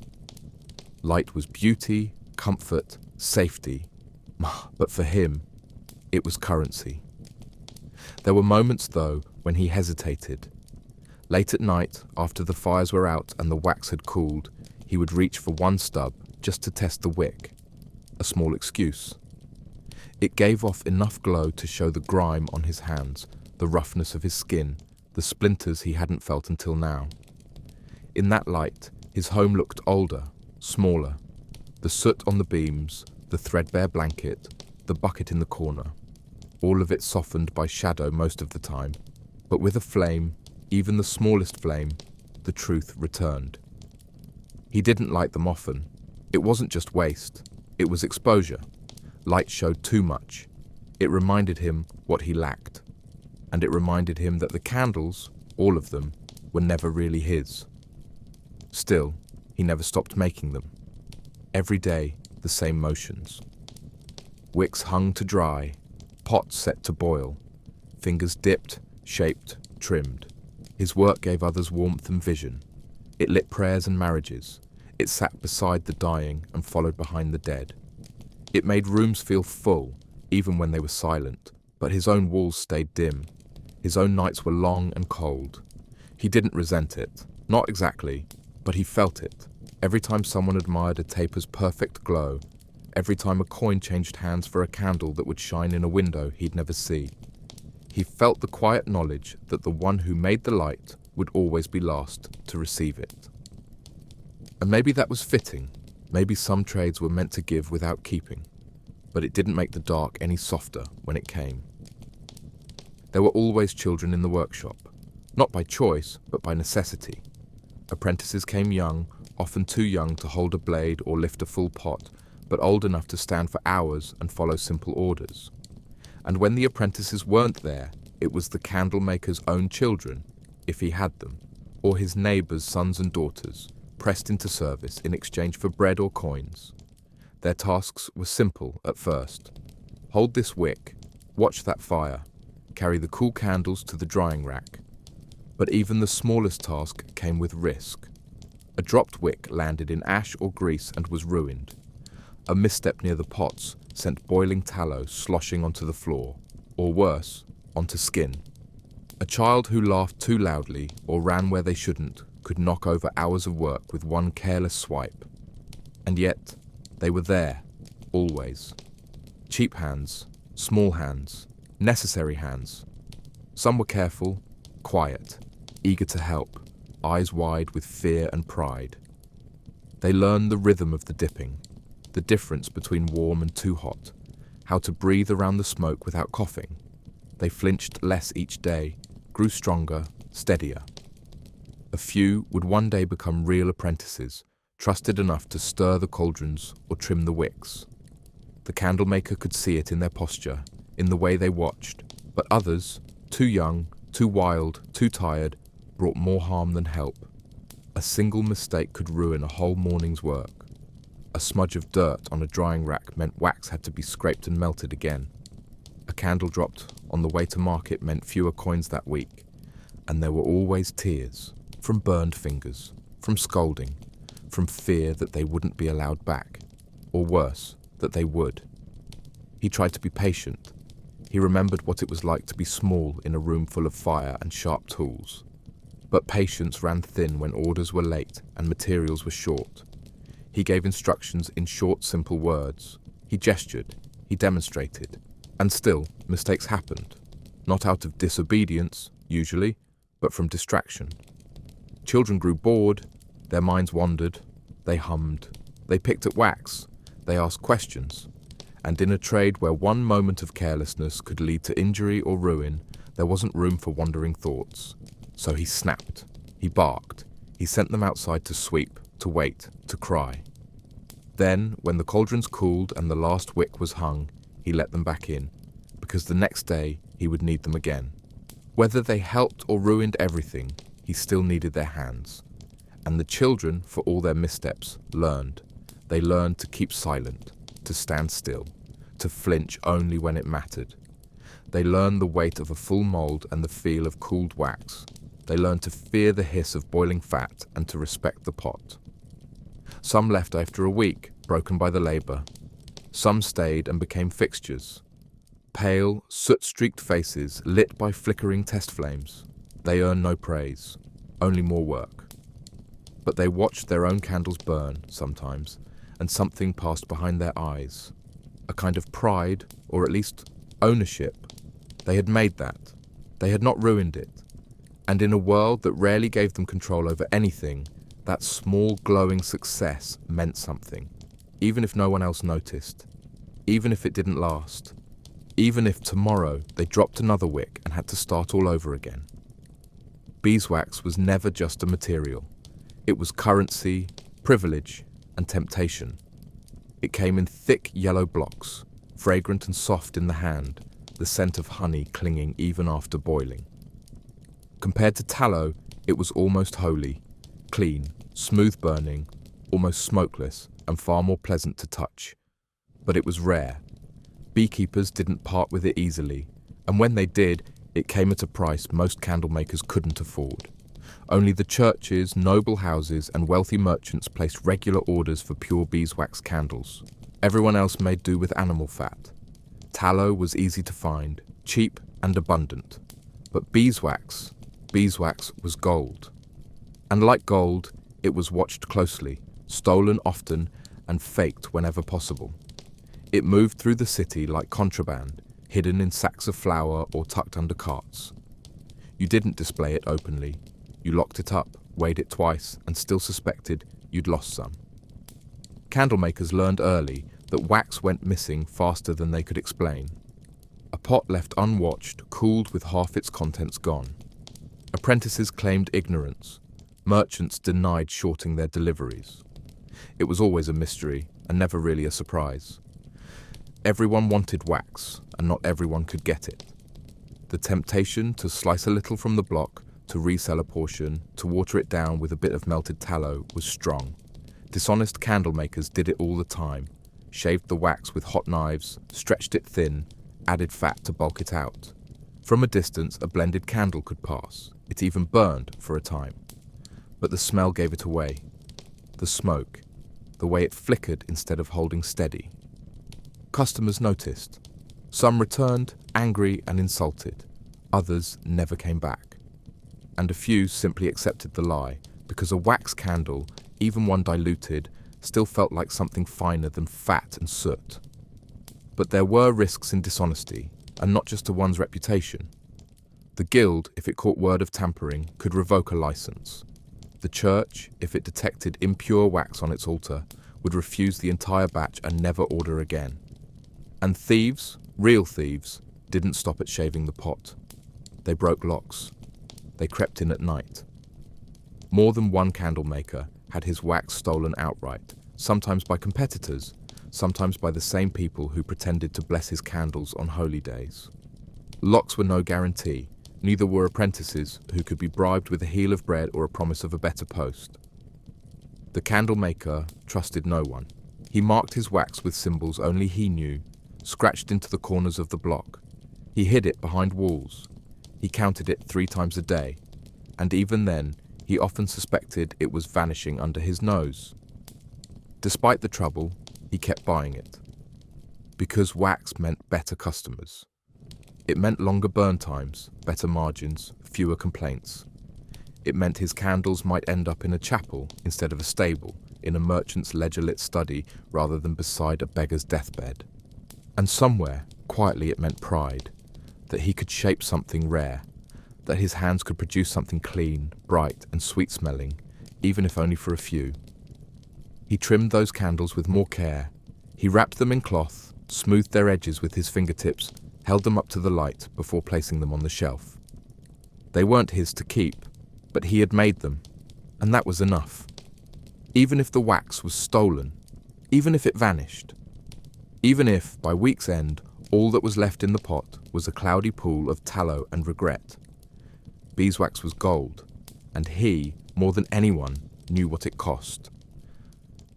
Light was beauty, comfort, safety, but for him, it was currency. There were moments, though, when he hesitated. Late at night, after the fires were out and the wax had cooled, he would reach for one stub just to test the wick. A small excuse. It gave off enough glow to show the grime on his hands, the roughness of his skin, the splinters he hadn't felt until now. In that light, his home looked older, smaller. The soot on the beams, the threadbare blanket, the bucket in the corner. All of it softened by shadow most of the time, but with a flame, even the smallest flame, the truth returned. He didn't light them often. It wasn't just waste, it was exposure. Light showed too much. It reminded him what he lacked. And it reminded him that the candles, all of them, were never really his. Still, he never stopped making them. Every day, the same motions. Wicks hung to dry, pots set to boil, fingers dipped, shaped, trimmed. His work gave others warmth and vision. It lit prayers and marriages. It sat beside the dying and followed behind the dead. It made rooms feel full, even when they were silent, but his own walls stayed dim. His own nights were long and cold. He didn't resent it, not exactly, but he felt it. Every time someone admired a taper's perfect glow, every time a coin changed hands for a candle that would shine in a window he'd never see. He felt the quiet knowledge that the one who made the light would always be last to receive it. And maybe that was fitting. Maybe some trades were meant to give without keeping, but it didn't make the dark any softer when it came. There were always children in the workshop, not by choice, but by necessity. Apprentices came young, often too young to hold a blade or lift a full pot, but old enough to stand for hours and follow simple orders. And when the apprentices weren't there, it was the candle maker's own children, if he had them, or his neighbours' sons and daughters, pressed into service in exchange for bread or coins. Their tasks were simple at first. Hold this wick, watch that fire, carry the cool candles to the drying rack. But even the smallest task came with risk. A dropped wick landed in ash or grease and was ruined. A misstep near the pots sent boiling tallow sloshing onto the floor, or worse, onto skin. A child who laughed too loudly or ran where they shouldn't could knock over hours of work with one careless swipe. And yet, they were there, always. Cheap hands, small hands, necessary hands. Some were careful, quiet, eager to help, eyes wide with fear and pride. They learned the rhythm of the dipping, the difference between warm and too hot, how to breathe around the smoke without coughing. They flinched less each day, grew stronger, steadier. A few would one day become real apprentices, trusted enough to stir the cauldrons or trim the wicks. The candlemaker could see it in their posture, in the way they watched, but others, too young, too wild, too tired, brought more harm than help. A single mistake could ruin a whole morning's work. A smudge of dirt on a drying rack meant wax had to be scraped and melted again. A candle dropped on the way to market meant fewer coins that week. And there were always tears, from burned fingers, from scolding, from fear that they wouldn't be allowed back, or worse, that they would. He tried to be patient. He remembered what it was like to be small in a room full of fire and sharp tools. But patience ran thin when orders were late and materials were short. He gave instructions in short, simple words. He gestured, he demonstrated. And still, mistakes happened. Not out of disobedience, usually, but from distraction. Children grew bored, their minds wandered, they hummed, they picked at wax, they asked questions. And in a trade where one moment of carelessness could lead to injury or ruin, there wasn't room for wandering thoughts. So he snapped, he barked, he sent them outside to sweep, to wait, to cry. Then, when the cauldrons cooled and the last wick was hung, he let them back in, because the next day he would need them again. Whether they helped or ruined everything, he still needed their hands. And the children, for all their missteps, learned. They learned to keep silent, to stand still, to flinch only when it mattered. They learned the weight of a full mould and the feel of cooled wax. They learned to fear the hiss of boiling fat and to respect the pot. Some left after a week, broken by the labour. Some stayed and became fixtures. Pale, soot-streaked faces lit by flickering test flames. They earned no praise, only more work. But they watched their own candles burn sometimes, and something passed behind their eyes. A kind of pride, or at least ownership. They had made that. They had not ruined it. And in a world that rarely gave them control over anything, that small glowing success meant something. Even if no one else noticed. Even if it didn't last. Even if tomorrow they dropped another wick and had to start all over again. Beeswax was never just a material. It was currency, privilege, and temptation. It came in thick yellow blocks, fragrant and soft in the hand, the scent of honey clinging even after boiling. Compared to tallow, it was almost holy, clean, smooth burning, almost smokeless, and far more pleasant to touch. But it was rare. Beekeepers didn't part with it easily, and when they did, it came at a price most candle makers couldn't afford. Only the churches, noble houses, and wealthy merchants placed regular orders for pure beeswax candles. Everyone else made do with animal fat. Tallow was easy to find, cheap and abundant. But beeswax was gold. And like gold, it was watched closely, stolen often, and faked whenever possible. It moved through the city like contraband, hidden in sacks of flour or tucked under carts. You didn't display it openly. You locked it up, weighed it twice, and still suspected you'd lost some. Candlemakers learned early that wax went missing faster than they could explain. A pot left unwatched cooled with half its contents gone. Apprentices claimed ignorance. Merchants denied shorting their deliveries. It was always a mystery, and never really a surprise. Everyone wanted wax, and not everyone could get it. The temptation to slice a little from the block, to resell a portion, to water it down with a bit of melted tallow was strong. Dishonest candlemakers did it all the time, shaved the wax with hot knives, stretched it thin, added fat to bulk it out. From a distance, a blended candle could pass. It even burned for a time. But the smell gave it away. The smoke, the way it flickered instead of holding steady. Customers noticed. Some returned, angry and insulted. Others never came back. And a few simply accepted the lie, because a wax candle, even one diluted, still felt like something finer than fat and soot. But there were risks in dishonesty, and not just to one's reputation. The guild, if it caught word of tampering, could revoke a license. The church, if it detected impure wax on its altar, would refuse the entire batch and never order again. And thieves, real thieves, didn't stop at shaving the pot. They broke locks. They crept in at night. More than one candle maker had his wax stolen outright, sometimes by competitors, sometimes by the same people who pretended to bless his candles on holy days. Locks were no guarantee, neither were apprentices who could be bribed with a heel of bread or a promise of a better post. The candle maker trusted no one. He marked his wax with symbols only he knew, scratched into the corners of the block. He hid it behind walls. He counted it 3 times a day, and even then, he often suspected it was vanishing under his nose. Despite the trouble, he kept buying it. Because wax meant better customers. It meant longer burn times, better margins, fewer complaints. It meant his candles might end up in a chapel instead of a stable, in a merchant's ledger-lit study rather than beside a beggar's deathbed. And somewhere, quietly, it meant pride, that he could shape something rare, that his hands could produce something clean, bright, and sweet-smelling, even if only for a few. He trimmed those candles with more care. He wrapped them in cloth, smoothed their edges with his fingertips, held them up to the light before placing them on the shelf. They weren't his to keep, but he had made them, and that was enough. Even if the wax was stolen, even if it vanished, even if, by week's end, all that was left in the pot was a cloudy pool of tallow and regret. Beeswax was gold, and he, more than anyone, knew what it cost.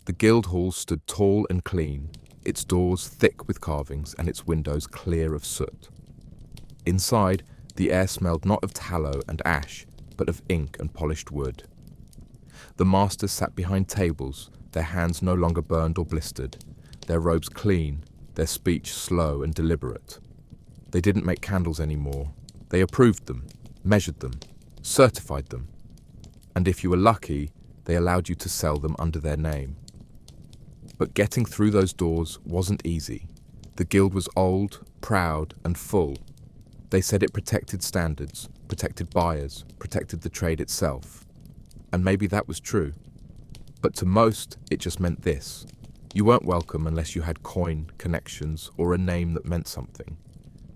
The guild hall stood tall and clean, its doors thick with carvings and its windows clear of soot. Inside, the air smelled not of tallow and ash, but of ink and polished wood. The masters sat behind tables, their hands no longer burned or blistered, their robes clean, their speech slow and deliberate. They didn't make candles anymore. They approved them, measured them, certified them. And if you were lucky, they allowed you to sell them under their name. But getting through those doors wasn't easy. The guild was old, proud, and full. They said it protected standards, protected buyers, protected the trade itself. And maybe that was true. But to most, it just meant this. You weren't welcome unless you had coin, connections, or a name that meant something.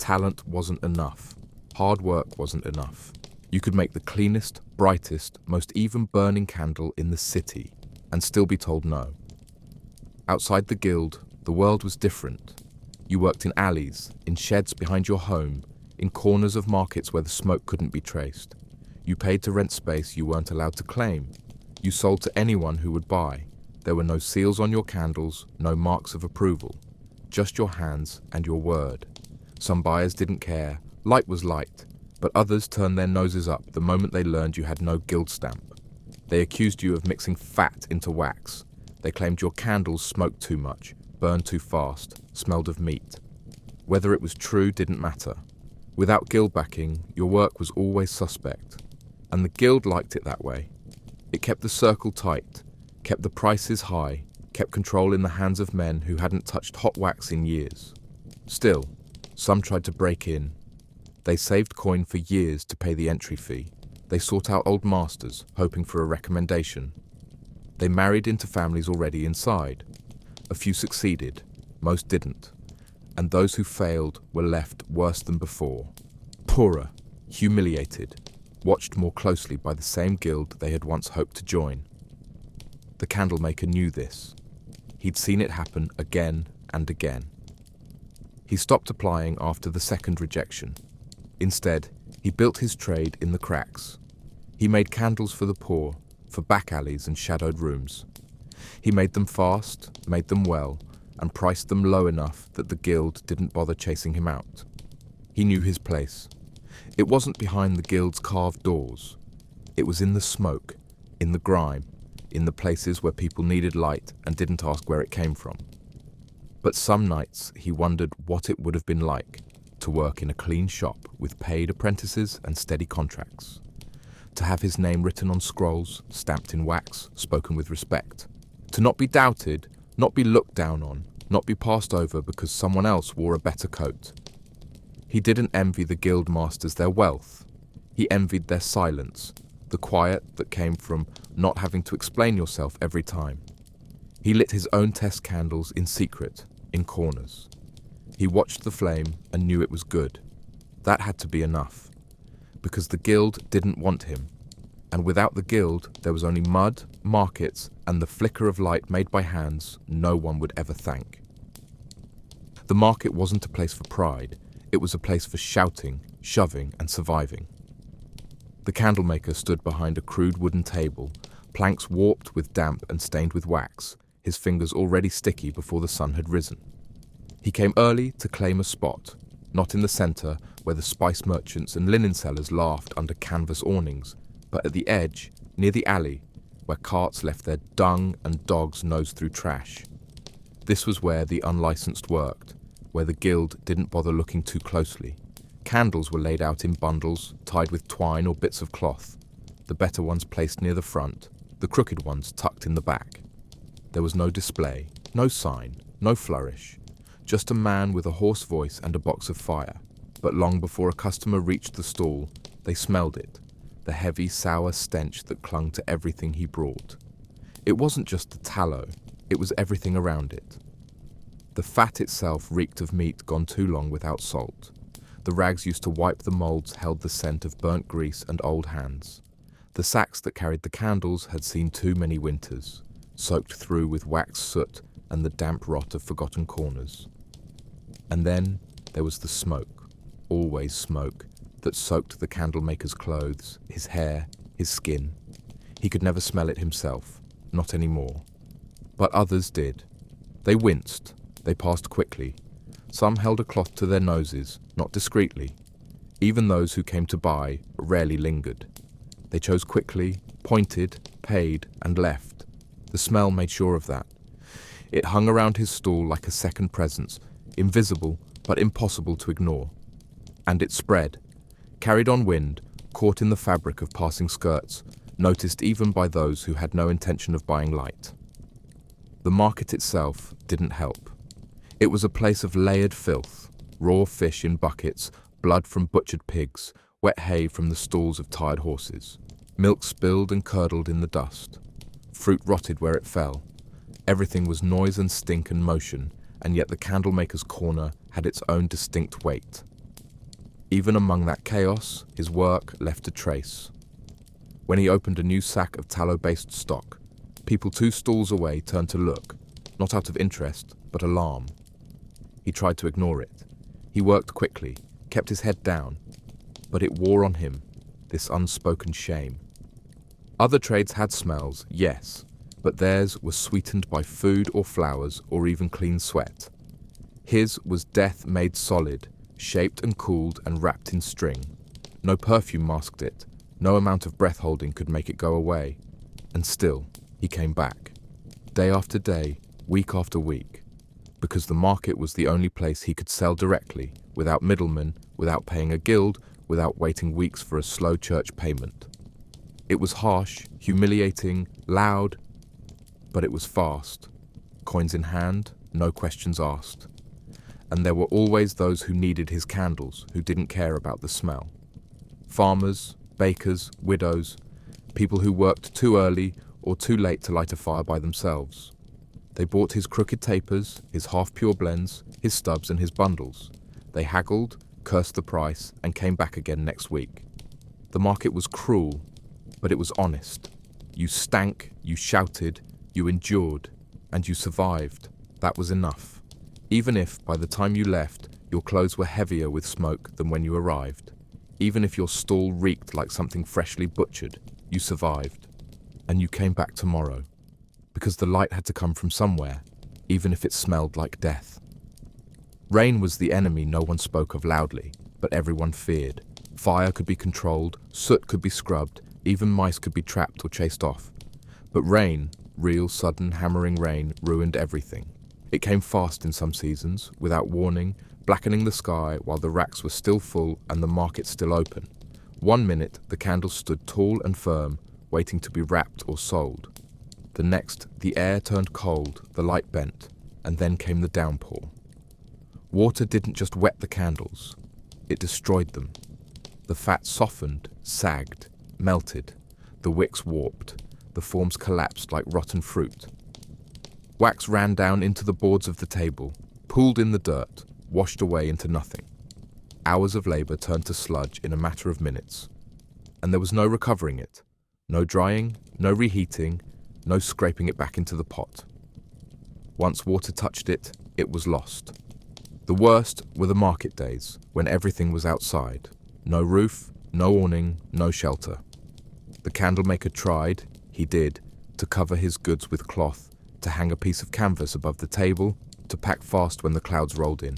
Talent wasn't enough. Hard work wasn't enough. You could make the cleanest, brightest, most even-burning candle in the city and still be told no. Outside the guild, the world was different. You worked in alleys, in sheds behind your home, in corners of markets where the smoke couldn't be traced. You paid to rent space you weren't allowed to claim. You sold to anyone who would buy. There were no seals on your candles, no marks of approval. Just your hands and your word. Some buyers didn't care. Light was light. But others turned their noses up the moment they learned you had no guild stamp. They accused you of mixing fat into wax. They claimed your candles smoked too much, burned too fast, smelled of meat. Whether it was true didn't matter. Without guild backing, your work was always suspect. And the guild liked it that way. It kept the circle tight, kept the prices high, kept control in the hands of men who hadn't touched hot wax in years. Still, some tried to break in. They saved coin for years to pay the entry fee. They sought out old masters, hoping for a recommendation. They married into families already inside. A few succeeded, most didn't. And those who failed were left worse than before. Poorer, humiliated, watched more closely by the same guild they had once hoped to join. The candlemaker knew this. He'd seen it happen again and again. He stopped applying after the second rejection. Instead, he built his trade in the cracks. He made candles for the poor, for back alleys and shadowed rooms. He made them fast, made them well, and priced them low enough that the guild didn't bother chasing him out. He knew his place. It wasn't behind the guild's carved doors. It was in the smoke, in the grime, in the places where people needed light and didn't ask where it came from. But some nights he wondered what it would have been like to work in a clean shop with paid apprentices and steady contracts. To have his name written on scrolls, stamped in wax, spoken with respect. To not be doubted, not be looked down on, not be passed over because someone else wore a better coat. He didn't envy the guild masters their wealth. He envied their silence, the quiet that came from not having to explain yourself every time. He lit his own test candles in secret, in corners. He watched the flame and knew it was good. That had to be enough. Because the guild didn't want him. And without the guild, there was only mud, markets, and the flicker of light made by hands no one would ever thank. The market wasn't a place for pride. It was a place for shouting, shoving, and surviving. The candlemaker stood behind a crude wooden table, planks warped with damp and stained with wax, his fingers already sticky before the sun had risen. He came early to claim a spot, not in the centre where the spice merchants and linen sellers laughed under canvas awnings, but at the edge, near the alley, where carts left their dung and dogs nosed through trash. This was where the unlicensed worked, where the guild didn't bother looking too closely. Candles were laid out in bundles, tied with twine or bits of cloth, the better ones placed near the front, the crooked ones tucked in the back. There was no display, no sign, no flourish, just a man with a hoarse voice and a box of fire. But long before a customer reached the stall, they smelled it, the heavy, sour stench that clung to everything he brought. It wasn't just the tallow, it was everything around it. The fat itself reeked of meat gone too long without salt. The rags used to wipe the moulds held the scent of burnt grease and old hands. The sacks that carried the candles had seen too many winters, soaked through with wax soot and the damp rot of forgotten corners. And then there was the smoke, always smoke, that soaked the candlemaker's clothes, his hair, his skin. He could never smell it himself, not anymore. But others did. They winced, they passed quickly. Some held a cloth to their noses, not discreetly. Even those who came to buy rarely lingered. They chose quickly, pointed, paid, and left. The smell made sure of that. It hung around his stall like a second presence, invisible but impossible to ignore. And it spread, carried on wind, caught in the fabric of passing skirts, noticed even by those who had no intention of buying light. The market itself didn't help. It was a place of layered filth, raw fish in buckets, blood from butchered pigs, wet hay from the stalls of tired horses, milk spilled and curdled in the dust, fruit rotted where it fell. Everything was noise and stink and motion, and yet the candlemaker's corner had its own distinct weight. Even among that chaos, his work left a trace. When he opened a new sack of tallow-based stock, people 2 stalls away turned to look, not out of interest, but alarm. He tried to ignore it. He worked quickly, kept his head down, but it wore on him, this unspoken shame. Other trades had smells, yes, but theirs was sweetened by food or flowers or even clean sweat. His was death made solid, shaped and cooled and wrapped in string. No perfume masked it, no amount of breath holding could make it go away. And still, he came back, day after day, week after week, because the market was the only place he could sell directly, without middlemen, without paying a guild, without waiting weeks for a slow church payment. It was harsh, humiliating, loud, but it was fast. Coins in hand, no questions asked. And there were always those who needed his candles, who didn't care about the smell. Farmers, bakers, widows, people who worked too early or too late to light a fire by themselves. They bought his crooked tapers, his half-pure blends, his stubs and his bundles. They haggled, cursed the price, and came back again next week. The market was cruel, but it was honest. You stank, you shouted, you endured, and you survived. That was enough. Even if, by the time you left, your clothes were heavier with smoke than when you arrived. Even if your stall reeked like something freshly butchered, you survived. And you came back tomorrow. Because the light had to come from somewhere, even if it smelled like death. Rain was the enemy no one spoke of loudly, but everyone feared. Fire could be controlled, soot could be scrubbed, even mice could be trapped or chased off. But rain, real sudden hammering rain, ruined everything. It came fast in some seasons, without warning, blackening the sky while the racks were still full and the market still open. One minute, the candles stood tall and firm, waiting to be wrapped or sold. The next, the air turned cold, the light bent, and then came the downpour. Water didn't just wet the candles, it destroyed them. The fat softened, sagged, melted, the wicks warped, the forms collapsed like rotten fruit. Wax ran down into the boards of the table, pooled in the dirt, washed away into nothing. Hours of labor turned to sludge in a matter of minutes, and there was no recovering it, no drying, no reheating, no scraping it back into the pot. Once water touched it, it was lost. The worst were the market days, when everything was outside. No roof, no awning, no shelter. The candlemaker tried, he did, to cover his goods with cloth, to hang a piece of canvas above the table, to pack fast when the clouds rolled in.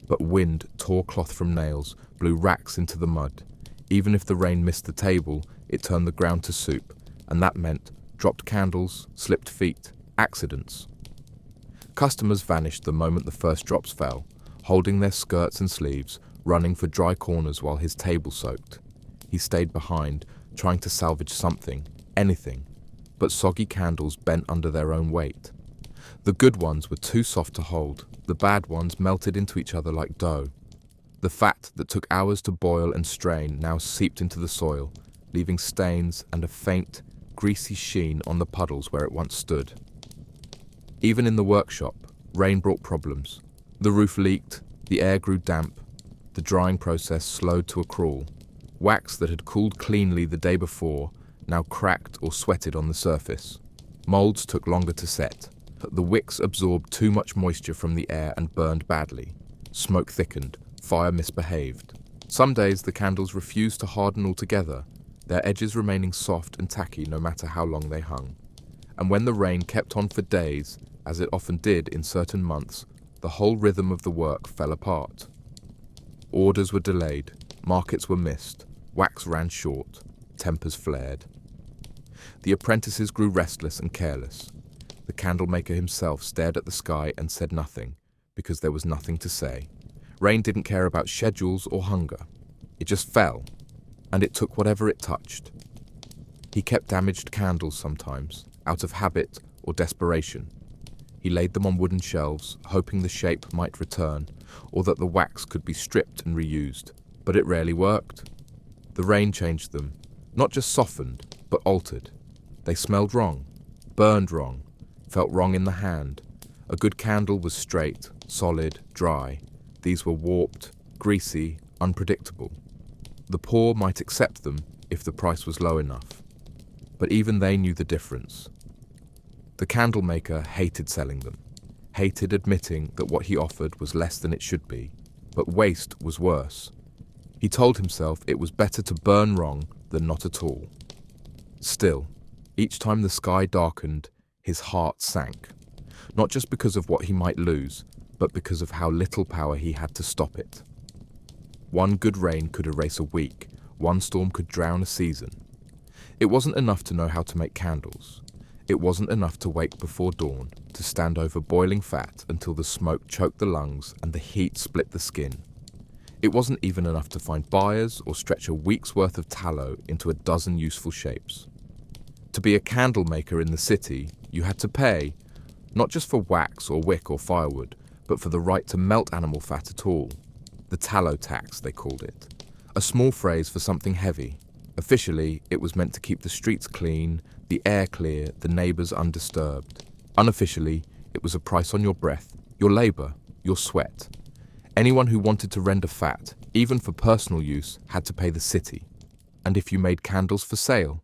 But wind tore cloth from nails, blew racks into the mud. Even if the rain missed the table, it turned the ground to soup, and that meant dropped candles, slipped feet, accidents. Customers vanished the moment the first drops fell, holding their skirts and sleeves, running for dry corners while his table soaked. He stayed behind, trying to salvage something, anything, but soggy candles bent under their own weight. The good ones were too soft to hold, the bad ones melted into each other like dough. The fat that took hours to boil and strain now seeped into the soil, leaving stains and a faint, greasy sheen on the puddles where it once stood. Even in the workshop, rain brought problems. The roof leaked, the air grew damp, the drying process slowed to a crawl. Wax that had cooled cleanly the day before now cracked or sweated on the surface. Molds took longer to set. The wicks absorbed too much moisture from the air and burned badly. Smoke thickened, fire misbehaved. Some days the candles refused to harden altogether, their edges remaining soft and tacky no matter how long they hung. And when the rain kept on for days, as it often did in certain months, the whole rhythm of the work fell apart. Orders were delayed, markets were missed, wax ran short, tempers flared. The apprentices grew restless and careless. The candlemaker himself stared at the sky and said nothing, because there was nothing to say. Rain didn't care about schedules or hunger. It just fell, and it took whatever it touched. He kept damaged candles sometimes, out of habit or desperation. He laid them on wooden shelves, hoping the shape might return, or that the wax could be stripped and reused. But it rarely worked. The rain changed them, not just softened, but altered. They smelled wrong, burned wrong, felt wrong in the hand. A good candle was straight, solid, dry. These were warped, greasy, unpredictable. The poor might accept them if the price was low enough. But even they knew the difference. The candle maker hated selling them, hated admitting that what he offered was less than it should be, but waste was worse. He told himself it was better to burn wrong than not at all. Still, each time the sky darkened, his heart sank, not just because of what he might lose, but because of how little power he had to stop it. One good rain could erase a week, one storm could drown a season. It wasn't enough to know how to make candles. It wasn't enough to wake before dawn, to stand over boiling fat until the smoke choked the lungs and the heat split the skin. It wasn't even enough to find buyers or stretch a week's worth of tallow into a dozen useful shapes. To be a candle maker in the city, you had to pay, not just for wax or wick or firewood, but for the right to melt animal fat at all. The tallow tax, they called it. A small phrase for something heavy. Officially, it was meant to keep the streets clean, the air clear, the neighbours undisturbed. Unofficially, it was a price on your breath, your labour, your sweat. Anyone who wanted to render fat, even for personal use, had to pay the city. And if you made candles for sale,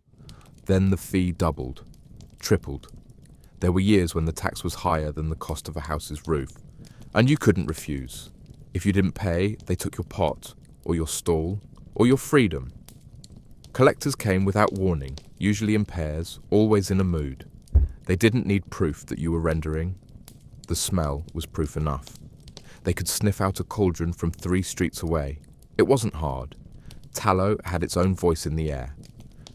then the fee doubled, tripled. There were years when the tax was higher than the cost of a house's roof, and you couldn't refuse. If you didn't pay, they took your pot, or your stall, or your freedom. Collectors came without warning, usually in pairs, always in a mood. They didn't need proof that you were rendering. The smell was proof enough. They could sniff out a cauldron from 3 streets away. It wasn't hard. Tallow had its own voice in the air.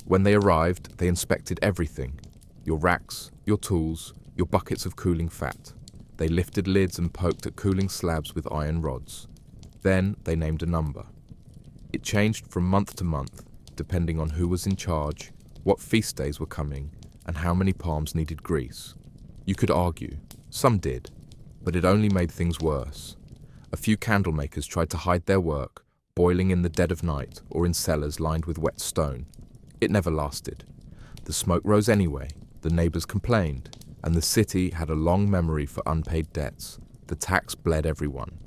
When they arrived, they inspected everything. Your racks, your tools, your buckets of cooling fat. They lifted lids and poked at cooling slabs with iron rods. Then they named a number. It changed from month to month, depending on who was in charge, what feast days were coming, and how many palms needed grease. You could argue. Some did. But it only made things worse. A few candle makers tried to hide their work, boiling in the dead of night or in cellars lined with wet stone. It never lasted. The smoke rose anyway, the neighbours complained, and the city had a long memory for unpaid debts. The tax bled everyone.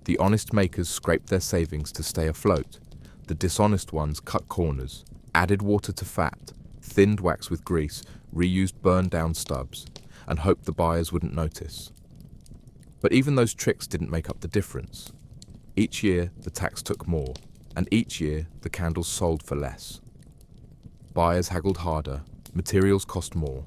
The honest makers scraped their savings to stay afloat. The dishonest ones cut corners, added water to fat, thinned wax with grease, reused burned-down stubs, and hoped the buyers wouldn't notice. But even those tricks didn't make up the difference. Each year, the tax took more, and each year, the candles sold for less. Buyers haggled harder, materials cost more,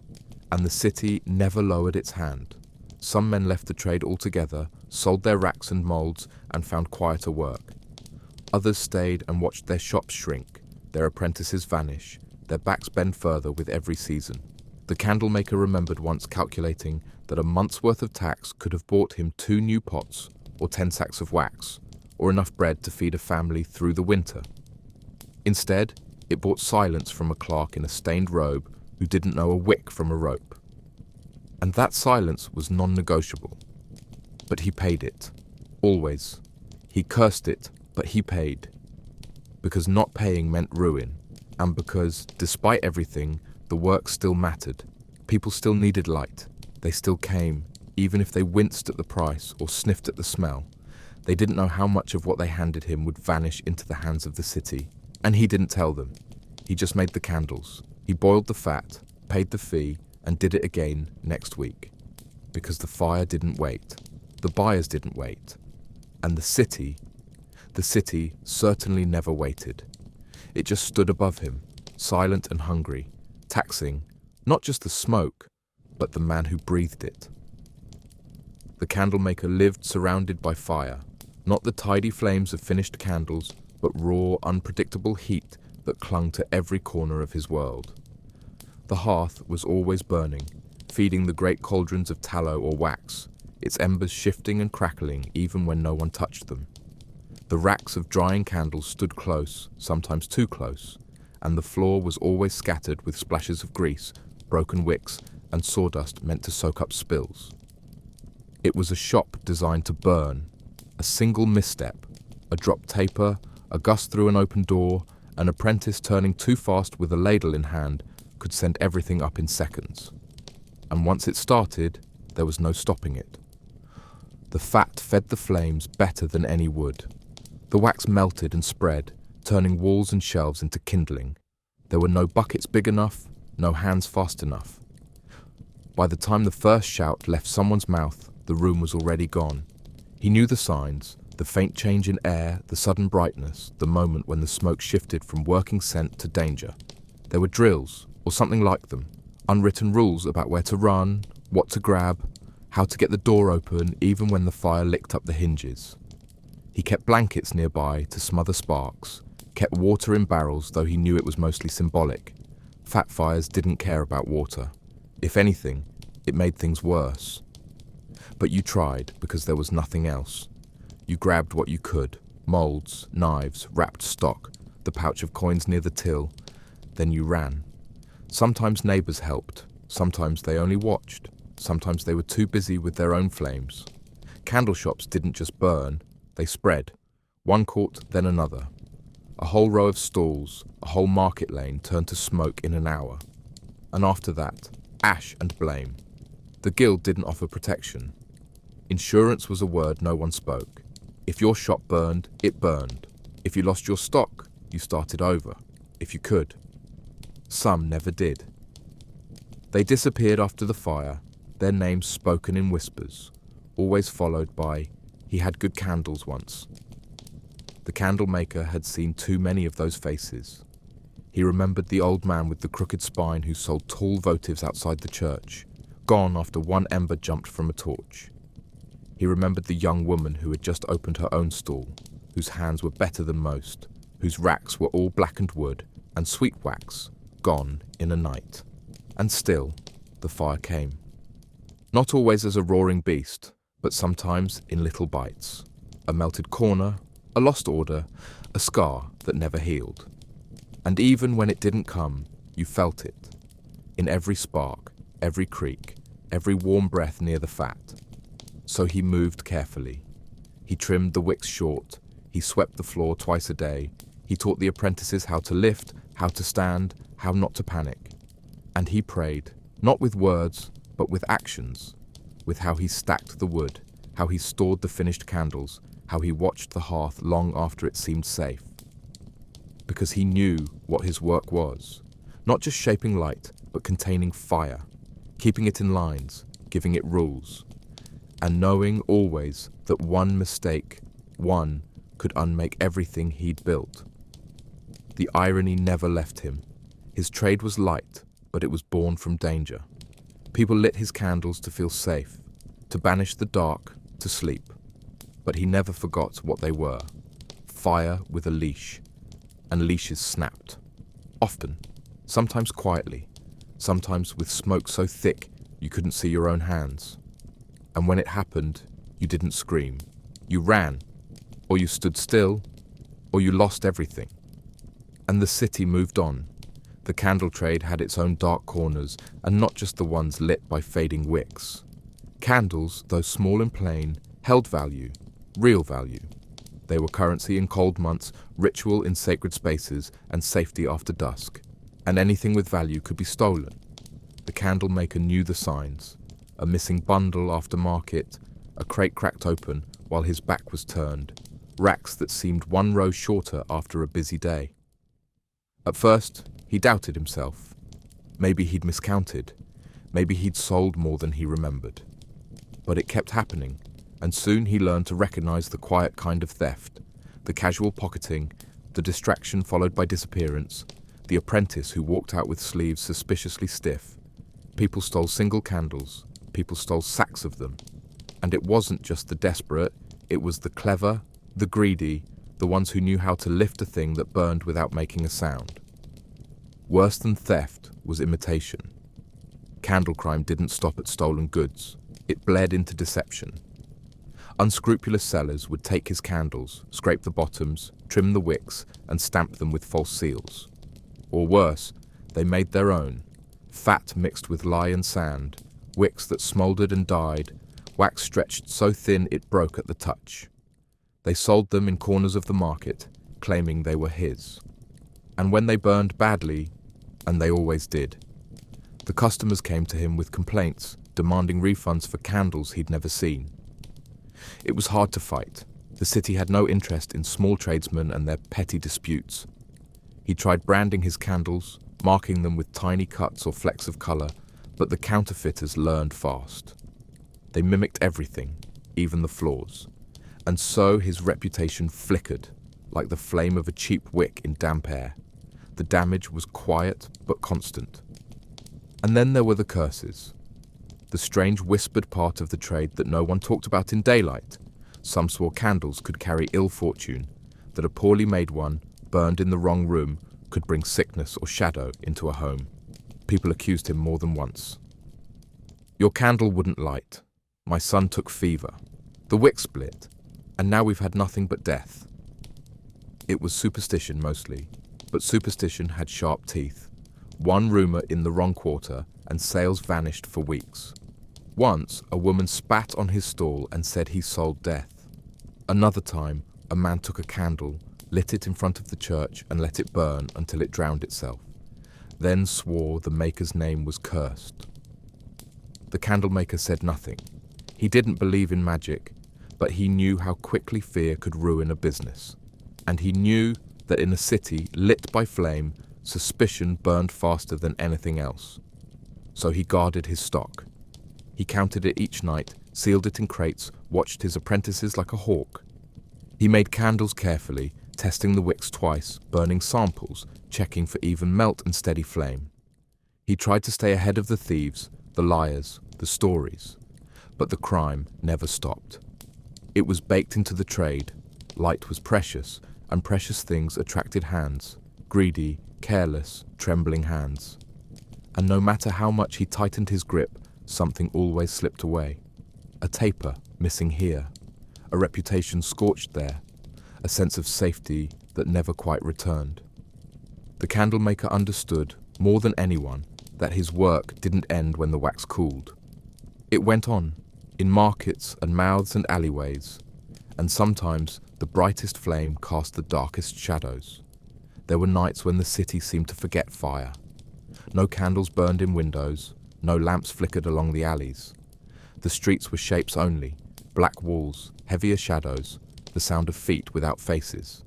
and the city never lowered its hand. Some men left the trade altogether, sold their racks and moulds, and found quieter work. Others stayed and watched their shops shrink, their apprentices vanish, their backs bend further with every season. The candle maker remembered once calculating that a month's worth of tax could have bought him 2 new pots, or 10 sacks of wax, or enough bread to feed a family through the winter. Instead, it bought silence from a clerk in a stained robe who didn't know a wick from a rope. And that silence was non-negotiable. But he paid it. Always. He cursed it, but he paid. Because not paying meant ruin, and because, despite everything, the work still mattered. People still needed light. They still came, even if they winced at the price or sniffed at the smell. They didn't know how much of what they handed him would vanish into the hands of the city. And he didn't tell them. He just made the candles. He boiled the fat, paid the fee, and did it again next week. Because the fire didn't wait. The buyers didn't wait. And the city certainly never waited. It just stood above him, silent and hungry, taxing not just the smoke, but the man who breathed it. The candle maker lived surrounded by fire, not the tidy flames of finished candles, but raw, unpredictable heat that clung to every corner of his world. The hearth was always burning, feeding the great cauldrons of tallow or wax, its embers shifting and crackling even when no one touched them. The racks of drying candles stood close, sometimes too close, and the floor was always scattered with splashes of grease, broken wicks, and sawdust meant to soak up spills. It was a shop designed to burn. A single misstep, a dropped taper, a gust through an open door, an apprentice turning too fast with a ladle in hand could send everything up in seconds. And once it started, there was no stopping it. The fat fed the flames better than any wood. The wax melted and spread, turning walls and shelves into kindling. There were no buckets big enough, no hands fast enough. By the time the first shout left someone's mouth, the room was already gone. He knew the signs, the faint change in air, the sudden brightness, the moment when the smoke shifted from working scent to danger. There were drills, or something like them, unwritten rules about where to run, what to grab, how to get the door open even when the fire licked up the hinges. He kept blankets nearby to smother sparks, kept water in barrels though he knew it was mostly symbolic. Fat fires didn't care about water. If anything, it made things worse. But you tried because there was nothing else. You grabbed what you could, moulds, knives, wrapped stock, the pouch of coins near the till. Then you ran. Sometimes neighbors helped, sometimes they only watched, sometimes they were too busy with their own flames. Candle shops didn't just burn, they spread. One caught, then another. A whole row of stalls, a whole market lane turned to smoke in an hour. And after that, ash and blame. The guild didn't offer protection. Insurance was a word no one spoke. If your shop burned, it burned. If you lost your stock, you started over, if you could. Some never did. They disappeared after the fire, their names spoken in whispers, always followed by, "He had good candles once." The candle maker had seen too many of those faces. He remembered the old man with the crooked spine who sold tall votives outside the church, gone after one ember jumped from a torch. He remembered the young woman who had just opened her own stall, whose hands were better than most, whose racks were all blackened wood and sweet wax, gone in a night. And still, the fire came. Not always as a roaring beast, but sometimes in little bites. A melted corner, a lost order, a scar that never healed. And even when it didn't come, you felt it. In every spark, every creak, every warm breath near the fat. So he moved carefully. He trimmed the wicks short. He swept the floor twice a day. He taught the apprentices how to lift, how to stand, how not to panic. And he prayed, not with words, but with actions, with how he stacked the wood, how he stored the finished candles, how he watched the hearth long after it seemed safe. Because he knew what his work was, not just shaping light, but containing fire, keeping it in lines, giving it rules, and knowing always that one mistake, one, could unmake everything he'd built. The irony never left him. His trade was light, but it was born from danger. People lit his candles to feel safe, to banish the dark, to sleep. But he never forgot what they were. Fire with a leash. And leashes snapped. Often, sometimes quietly, sometimes with smoke so thick you couldn't see your own hands. And when it happened, you didn't scream. You ran, or you stood still, or you lost everything. And the city moved on. The candle trade had its own dark corners, and not just the ones lit by fading wicks. Candles, though small and plain, held value, real value. They were currency in cold months, ritual in sacred spaces, and safety after dusk. And anything with value could be stolen. The candle maker knew the signs. A missing bundle after market, a crate cracked open while his back was turned, racks that seemed one row shorter after a busy day. At first, he doubted himself. Maybe he'd miscounted. Maybe he'd sold more than he remembered. But it kept happening, and soon he learned to recognize the quiet kind of theft, the casual pocketing, the distraction followed by disappearance, the apprentice who walked out with sleeves suspiciously stiff. People stole single candles, people stole sacks of them. And it wasn't just the desperate, it was the clever, the greedy, the ones who knew how to lift a thing that burned without making a sound. Worse than theft was imitation. Candle crime didn't stop at stolen goods. It bled into deception. Unscrupulous sellers would take his candles, scrape the bottoms, trim the wicks, and stamp them with false seals. Or worse, they made their own, fat mixed with lye and sand, wicks that smouldered and died, wax stretched so thin it broke at the touch. They sold them in corners of the market, claiming they were his. And when they burned badly, and they always did, the customers came to him with complaints, demanding refunds for candles he'd never seen. It was hard to fight. The city had no interest in small tradesmen and their petty disputes. He tried branding his candles, marking them with tiny cuts or flecks of colour, but the counterfeiters learned fast. They mimicked everything, even the flaws. And so his reputation flickered, like the flame of a cheap wick in damp air. The damage was quiet but constant. And then there were the curses. The strange whispered part of the trade that no one talked about in daylight. Some swore candles could carry ill fortune, that a poorly made one, burned in the wrong room, could bring sickness or shadow into a home. People accused him more than once. Your candle wouldn't light. My son took fever. The wick split. And now we've had nothing but death. It was superstition mostly, but superstition had sharp teeth. One rumour in the wrong quarter, and sales vanished for weeks. Once, a woman spat on his stall and said he sold death. Another time, a man took a candle, lit it in front of the church and let it burn until it drowned itself, then swore the maker's name was cursed. The candlemaker said nothing. He didn't believe in magic, but he knew how quickly fear could ruin a business. And he knew that in a city lit by flame, suspicion burned faster than anything else. So he guarded his stock. He counted it each night, sealed it in crates, watched his apprentices like a hawk. He made candles carefully, testing the wicks twice, burning samples, checking for even melt and steady flame. He tried to stay ahead of the thieves, the liars, the stories. But the crime never stopped. It was baked into the trade. Light was precious, and precious things attracted hands, greedy, careless, trembling hands. And no matter how much he tightened his grip, something always slipped away. A taper missing here, a reputation scorched there, a sense of safety that never quite returned. The candlemaker understood, more than anyone, that his work didn't end when the wax cooled. It went on, in markets and mouths and alleyways, and sometimes the brightest flame cast the darkest shadows. There were nights when the city seemed to forget fire. No candles burned in windows, no lamps flickered along the alleys. The streets were shapes only, black walls, heavier shadows, the sound of feet without faces.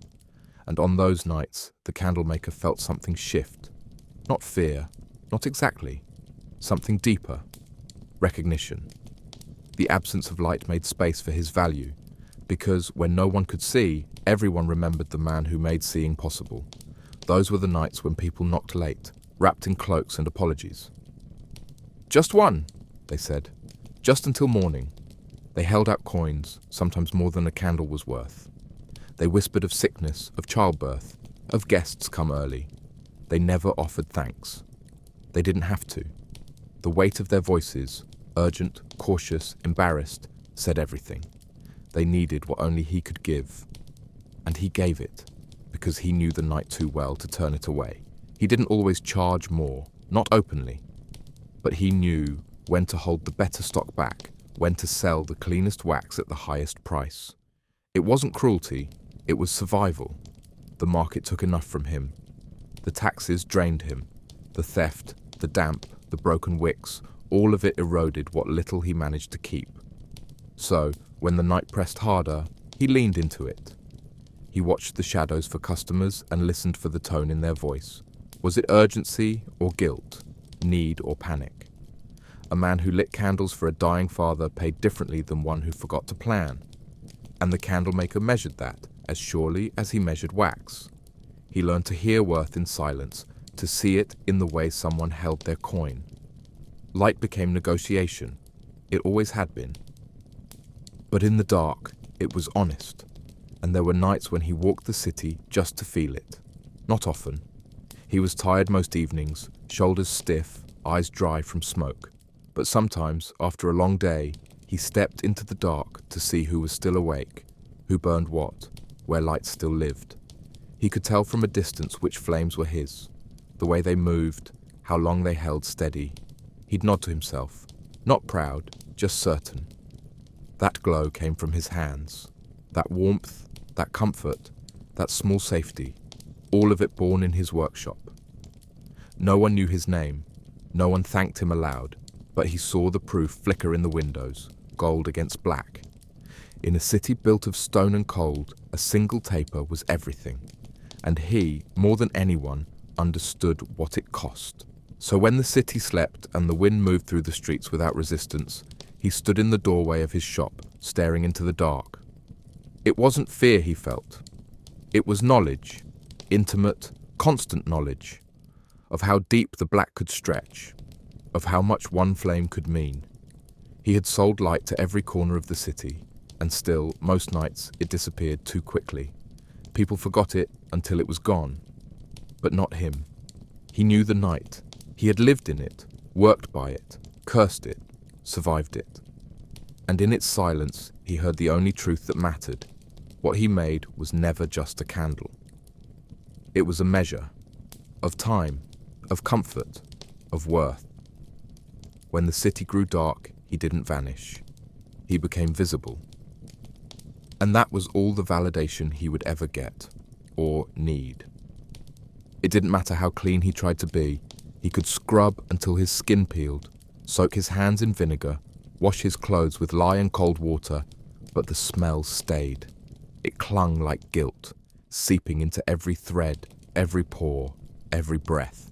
And on those nights, the candlemaker felt something shift. Not fear, not exactly. Something deeper. Recognition. The absence of light made space for his value, because when no one could see, everyone remembered the man who made seeing possible. Those were the nights when people knocked late, wrapped in cloaks and apologies. "Just one," they said. "Just until morning." They held out coins, sometimes more than a candle was worth. They whispered of sickness, of childbirth, of guests come early. They never offered thanks. They didn't have to. The weight of their voices, urgent, cautious, embarrassed, said everything. They needed what only he could give. And he gave it, because he knew the night too well to turn it away. He didn't always charge more, not openly. But he knew when to hold the better stock back, when to sell the cleanest wax at the highest price. It wasn't cruelty, it was survival. The market took enough from him. The taxes drained him. The theft, the damp, the broken wicks, all of it eroded what little he managed to keep. So, when the night pressed harder, he leaned into it. He watched the shadows for customers and listened for the tone in their voice. Was it urgency or guilt, need or panic? A man who lit candles for a dying father paid differently than one who forgot to plan. And the candlemaker measured that as surely as he measured wax. He learned to hear worth in silence, to see it in the way someone held their coin. Light became negotiation. It always had been. But in the dark, it was honest. And there were nights when he walked the city just to feel it. Not often. He was tired most evenings, shoulders stiff, eyes dry from smoke. But sometimes, after a long day, He stepped into the dark to see who was still awake, who burned what, where light still lived. He could tell from a distance which flames were his, the way they moved, how long they held steady. He'd nod to himself, not proud, just certain. That glow came from his hands, that warmth, that comfort, that small safety, all of it born in his workshop. No one knew his name, no one thanked him aloud, but he saw the proof flicker in the windows, gold against black. In a city built of stone and cold, a single taper was everything, and he, more than anyone, understood what it cost. So when the city slept and the wind moved through the streets without resistance, he stood in the doorway of his shop, staring into the dark. It wasn't fear he felt. It was knowledge, intimate, constant knowledge, of how deep the black could stretch, of how much one flame could mean. He had sold light to every corner of the city, and still, most nights, it disappeared too quickly. People forgot it until it was gone. But not him. He knew the night. He had lived in it, worked by it, cursed it, survived it. And in its silence, he heard the only truth that mattered. What he made was never just a candle. It was a measure of time, of comfort, of worth. When the city grew dark, he didn't vanish. He became visible. And that was all the validation he would ever get, or need. It didn't matter how clean he tried to be. He could scrub until his skin peeled, soak his hands in vinegar, wash his clothes with lye and cold water, but the smell stayed. It clung like guilt, seeping into every thread, every pore, every breath.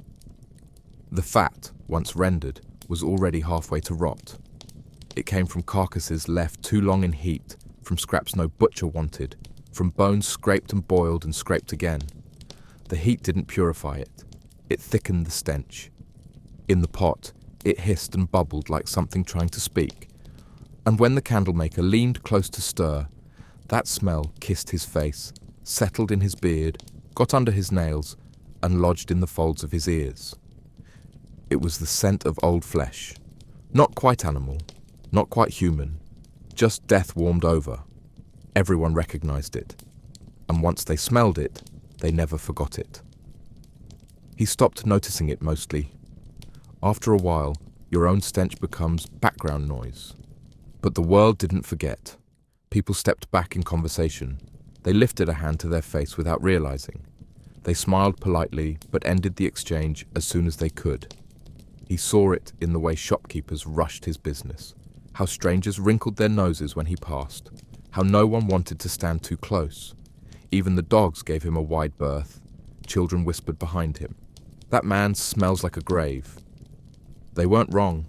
The fat, once rendered, was already halfway to rot. It came from carcasses left too long in heat, from scraps no butcher wanted, from bones scraped and boiled and scraped again. The heat didn't purify it. It thickened the stench. In the pot, it hissed and bubbled like something trying to speak. And when the candlemaker leaned close to stir, that smell kissed his face, settled in his beard, got under his nails, and lodged in the folds of his ears. It was the scent of old flesh. Not quite animal, not quite human, just death warmed over. Everyone recognized it. And once they smelled it, they never forgot it. He stopped noticing it mostly. After a while, your own stench becomes background noise. But the world didn't forget. People stepped back in conversation. They lifted a hand to their face without realizing. They smiled politely, but ended the exchange as soon as they could. He saw it in the way shopkeepers rushed his business, how strangers wrinkled their noses when he passed, how no one wanted to stand too close. Even the dogs gave him a wide berth. Children whispered behind him, "That man smells like a grave." They weren't wrong.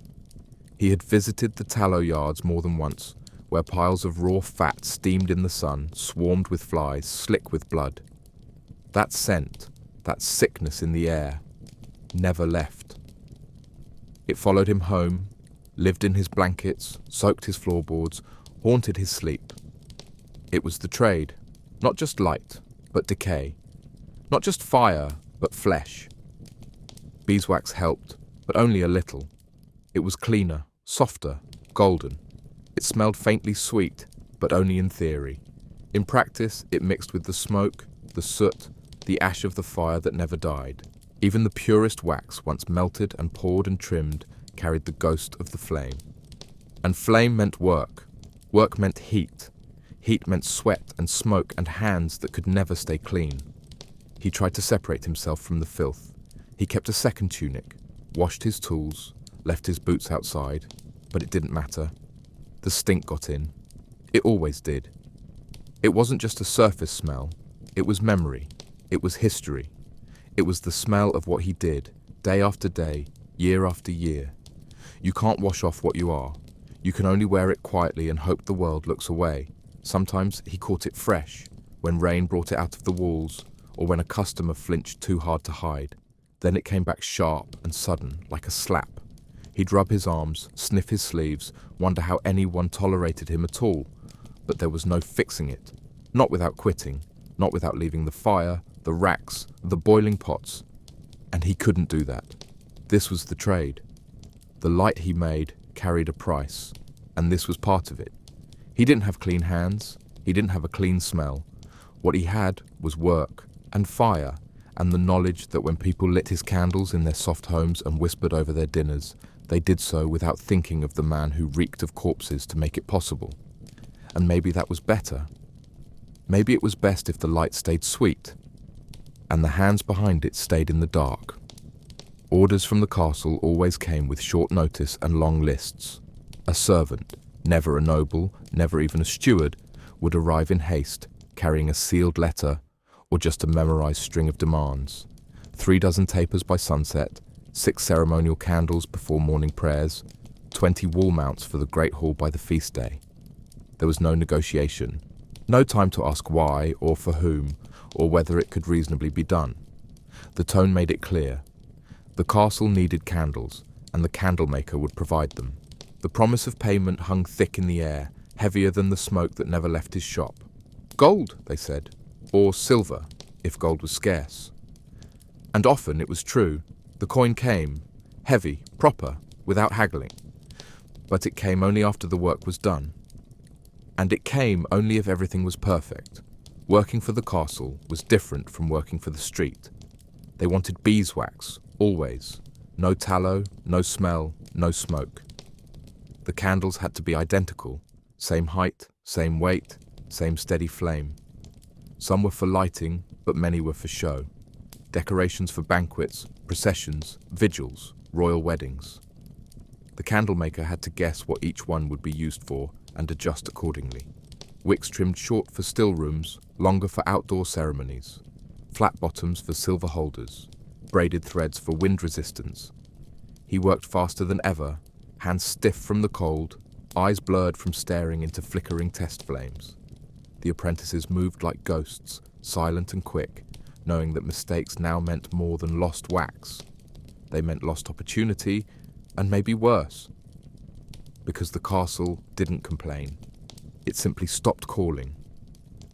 He had visited the tallow yards more than once, where piles of raw fat steamed in the sun, swarmed with flies, slick with blood. That scent, that sickness in the air, never left. It followed him home, lived in his blankets, soaked his floorboards, haunted his sleep. It was the trade, not just light, but decay. Not just fire, but flesh. Beeswax helped, but only a little. It was cleaner, softer, golden. It smelled faintly sweet, but only in theory. In practice, it mixed with the smoke, the soot, the ash of the fire that never died. Even the purest wax, once melted and poured and trimmed, carried the ghost of the flame. And flame meant work. Work meant heat. Heat meant sweat and smoke and hands that could never stay clean. He tried to separate himself from the filth. He kept a second tunic, washed his tools, left his boots outside, but it didn't matter. The stink got in. It always did. It wasn't just a surface smell. It was memory. It was history. It was the smell of what he did, day after day, year after year. You can't wash off what you are. You can only wear it quietly and hope the world looks away. Sometimes he caught it fresh, when rain brought it out of the walls, or when a customer flinched too hard to hide. Then it came back sharp and sudden, like a slap. He'd rub his arms, sniff his sleeves, wonder how anyone tolerated him at all. But there was no fixing it. Not without quitting, not without leaving the fire, the racks, the boiling pots. And he couldn't do that. This was the trade. The light he made carried a price. and this was part of it. He didn't have clean hands, he didn't have a clean smell. What he had was work and fire and the knowledge that when people lit his candles in their soft homes and whispered over their dinners, they did so without thinking of the man who reeked of corpses to make it possible. And maybe that was better. Maybe it was best if the light stayed sweet, and the hands behind it stayed in the dark. Orders from the castle always came with short notice and long lists. A servant, never a noble, never even a steward, would arrive in haste, carrying a sealed letter or just a memorized string of demands. 3 dozen tapers by sunset, 6 ceremonial candles before morning prayers, 20 wall mounts for the great hall by the feast day. There was no negotiation, no time to ask why or for whom, or whether it could reasonably be done. The tone made it clear. The castle needed candles, and the candlemaker would provide them. The promise of payment hung thick in the air, heavier than the smoke that never left his shop. Gold, they said, or silver, if gold was scarce. And often it was true. The coin came, heavy, proper, without haggling. But it came only after the work was done. And it came only if everything was perfect. Working for the castle was different from working for the street. They wanted beeswax, always. No tallow, no smell, no smoke. The candles had to be identical, same height, same weight, same steady flame. Some were for lighting, but many were for show. Decorations for banquets, processions, vigils, royal weddings. The candlemaker had to guess what each one would be used for and adjust accordingly. Wicks trimmed short for still rooms, longer for outdoor ceremonies. Flat bottoms for silver holders. Braided threads for wind resistance. He worked faster than ever, hands stiff from the cold, eyes blurred from staring into flickering test flames. The apprentices moved like ghosts, silent and quick, knowing that mistakes now meant more than lost wax. They meant lost opportunity, and maybe worse. Because the castle didn't complain. It simply stopped calling.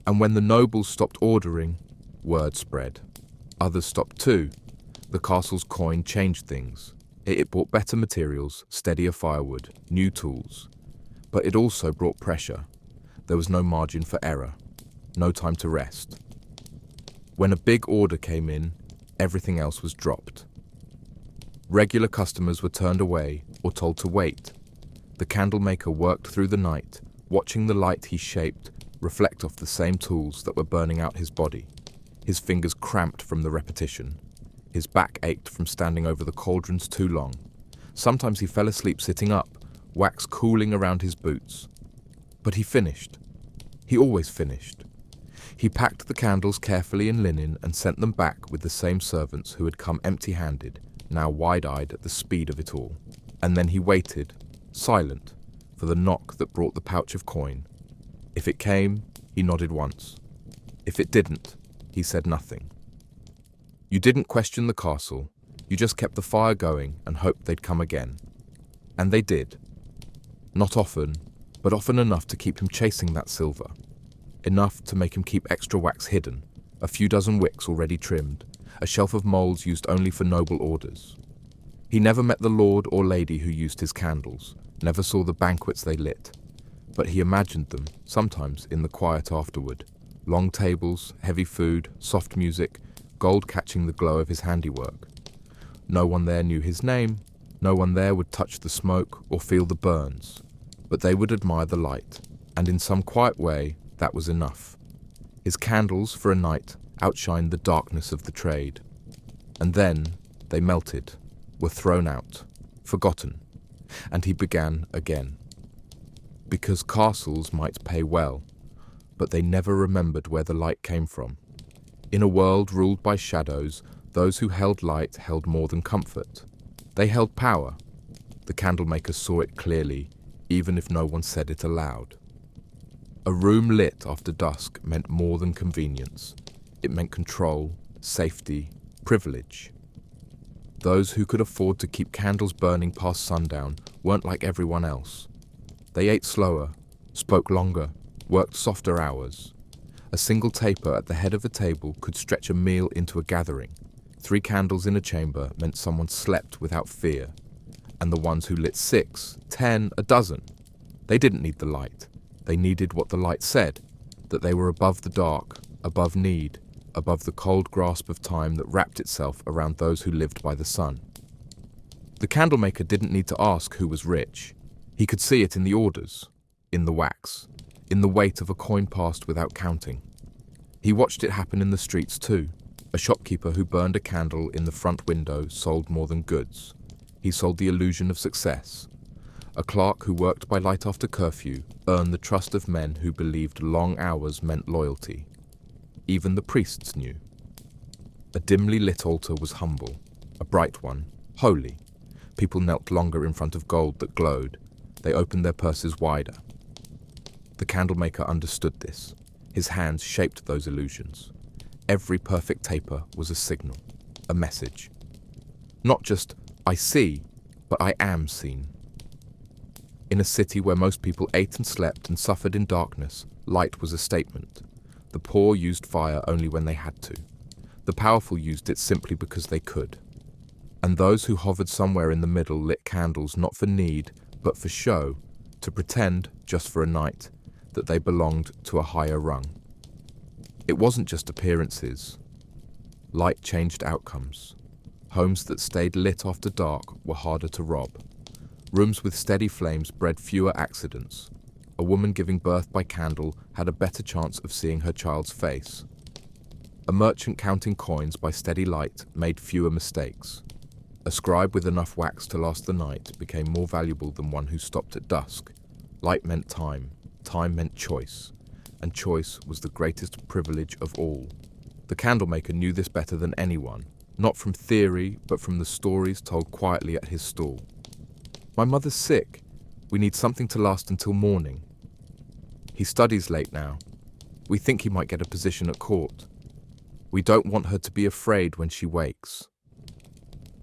And when the nobles stopped ordering, word spread. Others stopped too. The castle's coin changed things. It brought better materials, steadier firewood, new tools. But it also brought pressure. There was no margin for error, no time to rest. When a big order came in, everything else was dropped. Regular customers were turned away or told to wait. The candlemaker worked through the night, watching the light he shaped reflect off the same tools that were burning out his body. His fingers cramped from the repetition. His back ached from standing over the cauldrons too long. Sometimes he fell asleep sitting up, wax cooling around his boots. But he finished. He always finished. He packed the candles carefully in linen and sent them back with the same servants who had come empty-handed, now wide-eyed at the speed of it all. And then he waited, silent, for the knock that brought the pouch of coin. If it came, he nodded once. If it didn't, he said nothing. You didn't question the castle, you just kept the fire going and hoped they'd come again. And they did. Not often, but often enough to keep him chasing that silver. Enough to make him keep extra wax hidden, a few dozen wicks already trimmed, a shelf of moulds used only for noble orders. He never met the lord or lady who used his candles, never saw the banquets they lit, but he imagined them, sometimes in the quiet afterward. Long tables, heavy food, soft music, gold catching the glow of his handiwork. No one there knew his name, no one there would touch the smoke or feel the burns, but they would admire the light, and in some quiet way, that was enough. His candles, for a night, outshined the darkness of the trade. And then they melted, were thrown out, forgotten, and he began again. Because castles might pay well, but they never remembered where the light came from. In a world ruled by shadows, those who held light held more than comfort. They held power. The candlemaker saw it clearly, even if no one said it aloud. A room lit after dusk meant more than convenience. It meant control, safety, privilege. Those who could afford to keep candles burning past sundown weren't like everyone else. They ate slower, spoke longer, worked softer hours. A single taper at the head of a table could stretch a meal into a gathering. 3 candles in a chamber meant someone slept without fear. And the ones who lit 6, 10, a dozen They didn't need the light. They needed what the light said, that they were above the dark, above need, above the cold grasp of time that wrapped itself around those who lived by the sun. The candlemaker didn't need to ask who was rich. He could see it in the orders, in the wax, in the weight of a coin passed without counting. He watched it happen in the streets too. A shopkeeper who burned a candle in the front window sold more than goods. He sold the illusion of success. A clerk who worked by light after curfew earned the trust of men who believed long hours meant loyalty. Even the priests knew. A dimly lit altar was humble, a bright one, holy. People knelt longer in front of gold that glowed. They opened their purses wider. The candlemaker understood this. His hands shaped those illusions. Every perfect taper was a signal, a message. Not just, I see, but I am seen. In a city where most people ate and slept and suffered in darkness, light was a statement. The poor used fire only when they had to. The powerful used it simply because they could. And those who hovered somewhere in the middle lit candles not for need, but for show, to pretend, just for a night, that they belonged to a higher rung. It wasn't just appearances. Light changed outcomes. Homes that stayed lit after dark were harder to rob. Rooms with steady flames bred fewer accidents. A woman giving birth by candle had a better chance of seeing her child's face. A merchant counting coins by steady light made fewer mistakes. A scribe with enough wax to last the night became more valuable than one who stopped at dusk. Light meant time meant choice, and choice was the greatest privilege of all. The candlemaker knew this better than anyone, not from theory, but from the stories told quietly at his stall. My mother's sick. We need something to last until morning. He studies late now. We think he might get a position at court. We don't want her to be afraid when she wakes.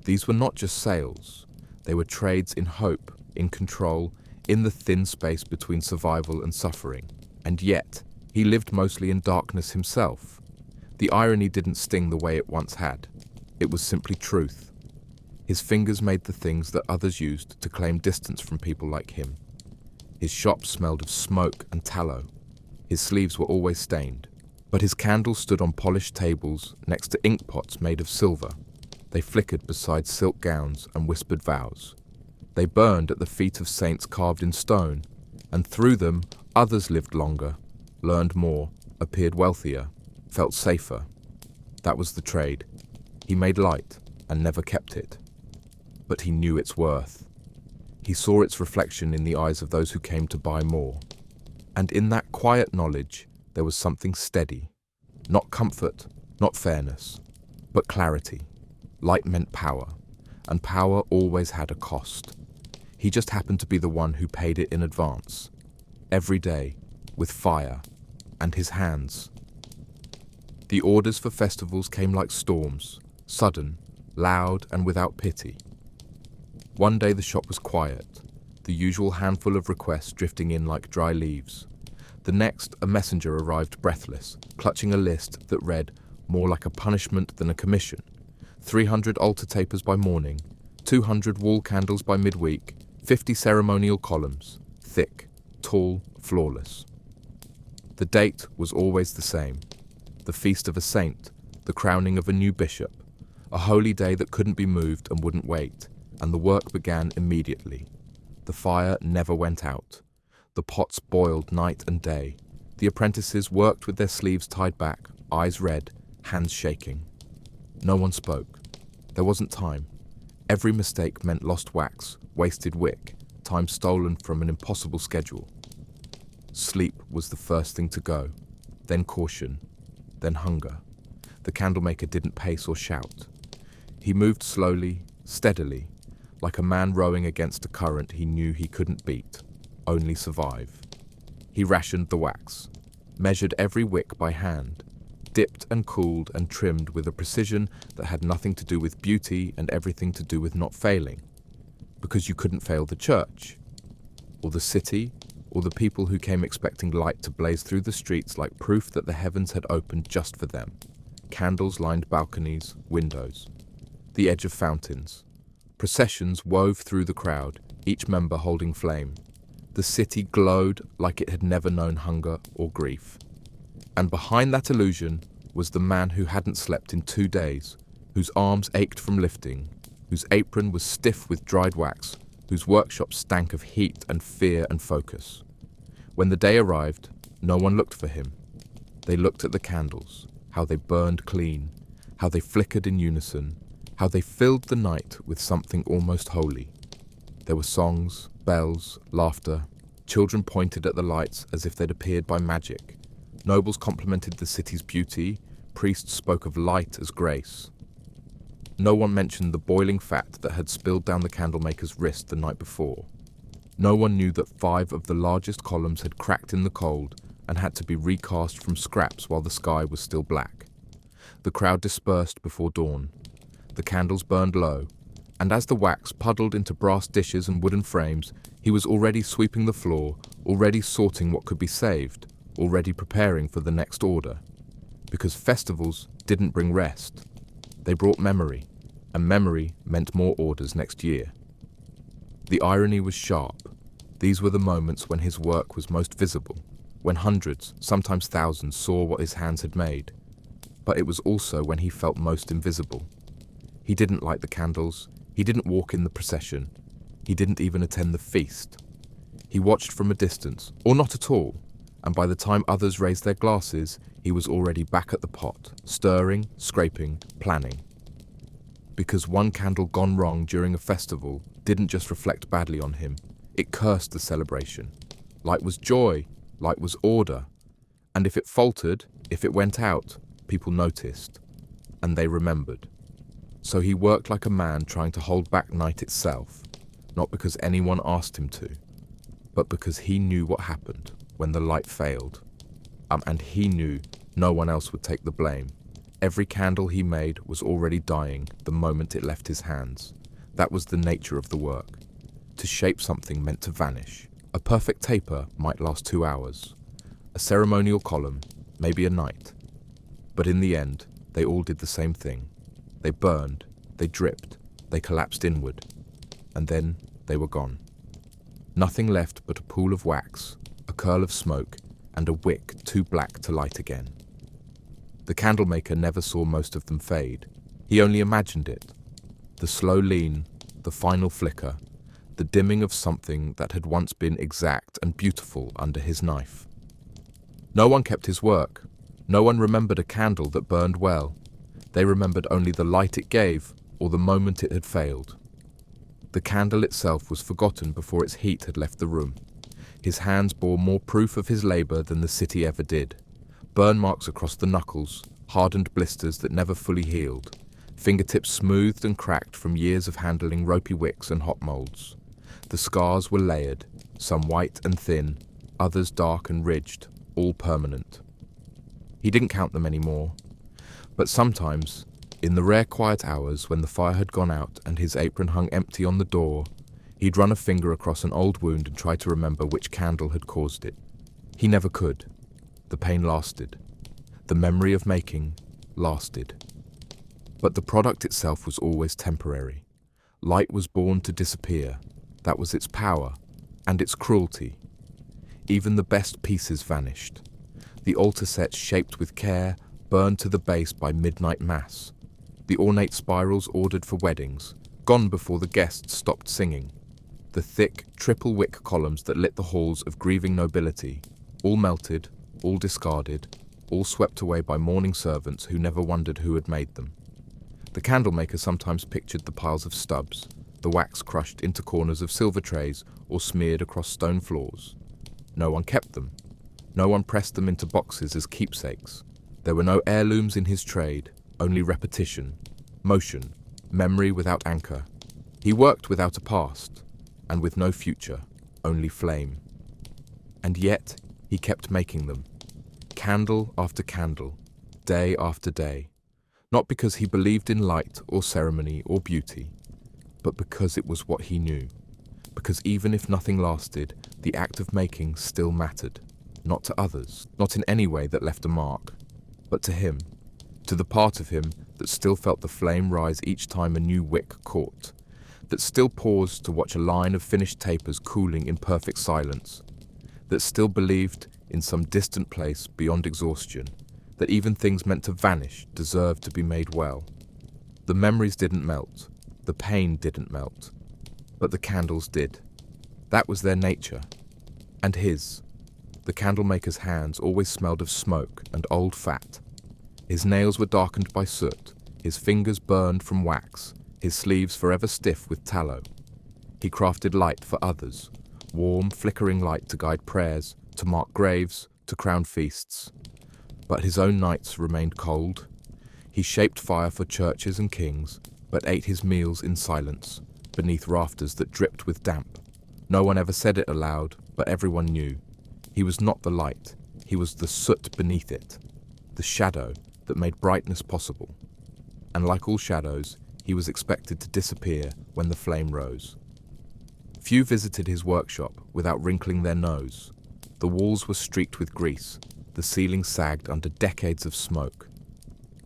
These were not just sales. They were trades in hope, in control, in the thin space between survival and suffering. And yet, he lived mostly in darkness himself. The irony didn't sting the way it once had. It was simply truth. His fingers made the things that others used to claim distance from people like him. His shop smelled of smoke and tallow. His sleeves were always stained. But his candles stood on polished tables next to ink pots made of silver. They flickered beside silk gowns and whispered vows. They burned at the feet of saints carved in stone, and through them others lived longer, learned more, appeared wealthier, felt safer. That was the trade. He made light and never kept it. But he knew its worth. He saw its reflection in the eyes of those who came to buy more. And in that quiet knowledge, there was something steady. Not comfort, not fairness, but clarity. Light meant power, and power always had a cost. He just happened to be the one who paid it in advance. Every day, with fire, and his hands. The orders for festivals came like storms, sudden, loud, and without pity. One day the shop was quiet, the usual handful of requests drifting in like dry leaves. The next, a messenger arrived breathless, clutching a list that read more like a punishment than a commission. 300 altar tapers by morning, 200 wall candles by midweek, 50 ceremonial columns, thick, tall, flawless. The date was always the same. The feast of a saint, the crowning of a new bishop, a holy day that couldn't be moved and wouldn't wait, and the work began immediately. The fire never went out. The pots boiled night and day. The apprentices worked with their sleeves tied back, eyes red, hands shaking. No one spoke. There wasn't time. Every mistake meant lost wax, wasted wick, time stolen from an impossible schedule. Sleep was the first thing to go, then caution, then hunger. The candlemaker didn't pace or shout. He moved slowly, steadily, like a man rowing against a current he knew he couldn't beat, only survive. He rationed the wax, measured every wick by hand, dipped and cooled and trimmed with a precision that had nothing to do with beauty and everything to do with not failing. Because you couldn't fail the church, or the city, or the people who came expecting light to blaze through the streets like proof that the heavens had opened just for them. Candles lined balconies, windows, the edge of fountains. Processions wove through the crowd, each member holding flame. The city glowed like it had never known hunger or grief. And behind that illusion was the man who hadn't slept in 2 days, whose arms ached from lifting, whose apron was stiff with dried wax, whose workshop stank of heat and fear and focus. When the day arrived, no one looked for him. They looked at the candles, how they burned clean, how they flickered in unison, how they filled the night with something almost holy. There were songs, bells, laughter. Children pointed at the lights as if they'd appeared by magic. Nobles complimented the city's beauty. Priests spoke of light as grace. No one mentioned the boiling fat that had spilled down the candlemaker's wrist the night before. No one knew that 5 of the largest columns had cracked in the cold and had to be recast from scraps while the sky was still black. The crowd dispersed before dawn. The candles burned low, and as the wax puddled into brass dishes and wooden frames, he was already sweeping the floor, already sorting what could be saved, already preparing for the next order. Because festivals didn't bring rest. They brought memory, and memory meant more orders next year. The irony was sharp. These were the moments when his work was most visible, when hundreds, sometimes thousands, saw what his hands had made. But it was also when he felt most invisible. He didn't light the candles, he didn't walk in the procession, he didn't even attend the feast. He watched from a distance, or not at all, and by the time others raised their glasses, he was already back at the pot, stirring, scraping, planning. Because one candle gone wrong during a festival didn't just reflect badly on him, it cursed the celebration. Light was joy, light was order, and if it faltered, if it went out, people noticed, and they remembered. So he worked like a man trying to hold back night itself, not because anyone asked him to, but because he knew what happened when the light failed. And he knew no one else would take the blame. Every candle he made was already dying the moment it left his hands. That was the nature of the work. To shape something meant to vanish. A perfect taper might last 2 hours. A ceremonial column, maybe a night. But in the end, they all did the same thing. They burned, they dripped, they collapsed inward, and then they were gone. Nothing left but a pool of wax, a curl of smoke, and a wick too black to light again. The candlemaker never saw most of them fade. He only imagined it. The slow lean, the final flicker, the dimming of something that had once been exact and beautiful under his knife. No one kept his work. No one remembered a candle that burned well. They remembered only the light it gave or the moment it had failed. The candle itself was forgotten before its heat had left the room. His hands bore more proof of his labor than the city ever did. Burn marks across the knuckles, hardened blisters that never fully healed, fingertips smoothed and cracked from years of handling ropey wicks and hot molds. The scars were layered, some white and thin, others dark and ridged, all permanent. He didn't count them anymore, but sometimes, in the rare quiet hours when the fire had gone out and his apron hung empty on the door, he'd run a finger across an old wound and try to remember which candle had caused it. He never could. The pain lasted. The memory of making lasted. But the product itself was always temporary. Light was born to disappear. That was its power and its cruelty. Even the best pieces vanished. The altar sets shaped with care burned to the base by midnight mass. The ornate spirals ordered for weddings, gone before the guests stopped singing. The thick, triple-wick columns that lit the halls of grieving nobility, all melted, all discarded, all swept away by mourning servants who never wondered who had made them. The candlemaker sometimes pictured the piles of stubs, the wax crushed into corners of silver trays or smeared across stone floors. No one kept them. No one pressed them into boxes as keepsakes. There were no heirlooms in his trade, only repetition, motion, memory without anchor. He worked without a past, and with no future, only flame. And yet, he kept making them, candle after candle, day after day, not because he believed in light or ceremony or beauty, but because it was what he knew, because even if nothing lasted, the act of making still mattered, not to others, not in any way that left a mark, but to him, to the part of him that still felt the flame rise each time a new wick caught, that still paused to watch a line of finished tapers cooling in perfect silence, that still believed in some distant place beyond exhaustion, that even things meant to vanish deserved to be made well. The memories didn't melt, the pain didn't melt, but the candles did. That was their nature, and his. The candlemaker's hands always smelled of smoke and old fat. His nails were darkened by soot, his fingers burned from wax, his sleeves forever stiff with tallow. He crafted light for others, warm, flickering light to guide prayers, to mark graves, to crown feasts. But his own nights remained cold. He shaped fire for churches and kings, but ate his meals in silence, beneath rafters that dripped with damp. No one ever said it aloud, but everyone knew. He was not the light, he was the soot beneath it, the shadow that made brightness possible. And like all shadows, he was expected to disappear when the flame rose. Few visited his workshop without wrinkling their nose. The walls were streaked with grease, the ceiling sagged under decades of smoke.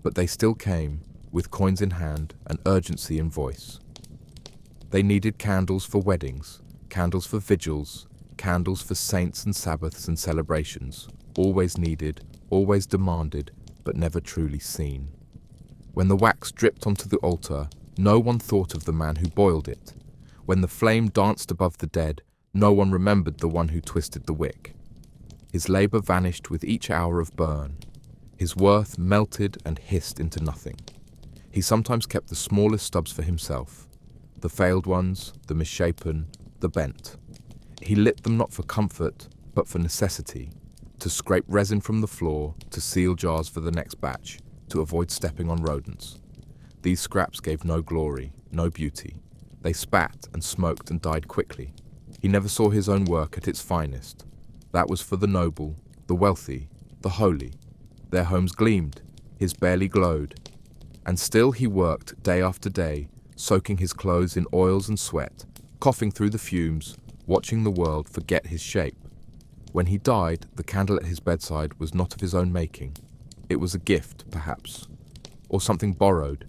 But they still came, with coins in hand and urgency in voice. They needed candles for weddings, candles for vigils, candles for saints and Sabbaths and celebrations, always needed, always demanded, but never truly seen. When the wax dripped onto the altar, no one thought of the man who boiled it. When the flame danced above the dead, no one remembered the one who twisted the wick. His labour vanished with each hour of burn. His worth melted and hissed into nothing. He sometimes kept the smallest stubs for himself, the failed ones, the misshapen, the bent. He lit them not for comfort, but for necessity, to scrape resin from the floor, to seal jars for the next batch, to avoid stepping on rodents. These scraps gave no glory, no beauty. They spat and smoked and died quickly. He never saw his own work at its finest. That was for the noble, the wealthy, the holy. Their homes gleamed, his barely glowed. And still he worked day after day, soaking his clothes in oils and sweat, coughing through the fumes, watching the world forget his shape. When he died, the candle at his bedside was not of his own making. It was a gift, perhaps, or something borrowed.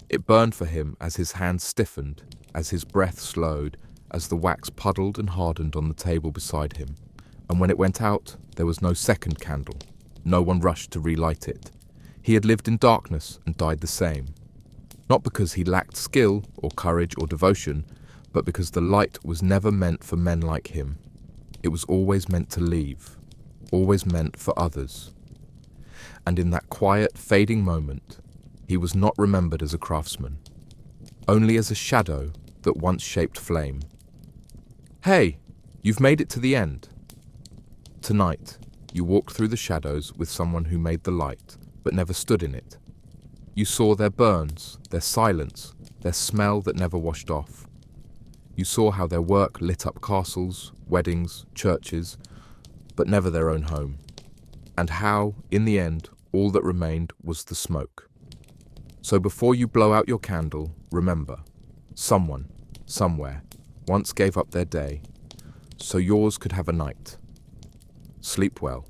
It burned for him as his hands stiffened, as his breath slowed, as the wax puddled and hardened on the table beside him. And when it went out, there was no second candle. No one rushed to relight it. He had lived in darkness and died the same. Not because he lacked skill or courage or devotion, but because the light was never meant for men like him. It was always meant to leave, always meant for others. And in that quiet, fading moment, he was not remembered as a craftsman, only as a shadow that once shaped flame. Hey, you've made it to the end. Tonight, you walked through the shadows with someone who made the light, but never stood in it. You saw their burns, their silence, their smell that never washed off. You saw how their work lit up castles, weddings, churches, but never their own home. And how, in the end, all that remained was the smoke. So before you blow out your candle, remember, someone, somewhere, once gave up their day, so yours could have a night. Sleep well.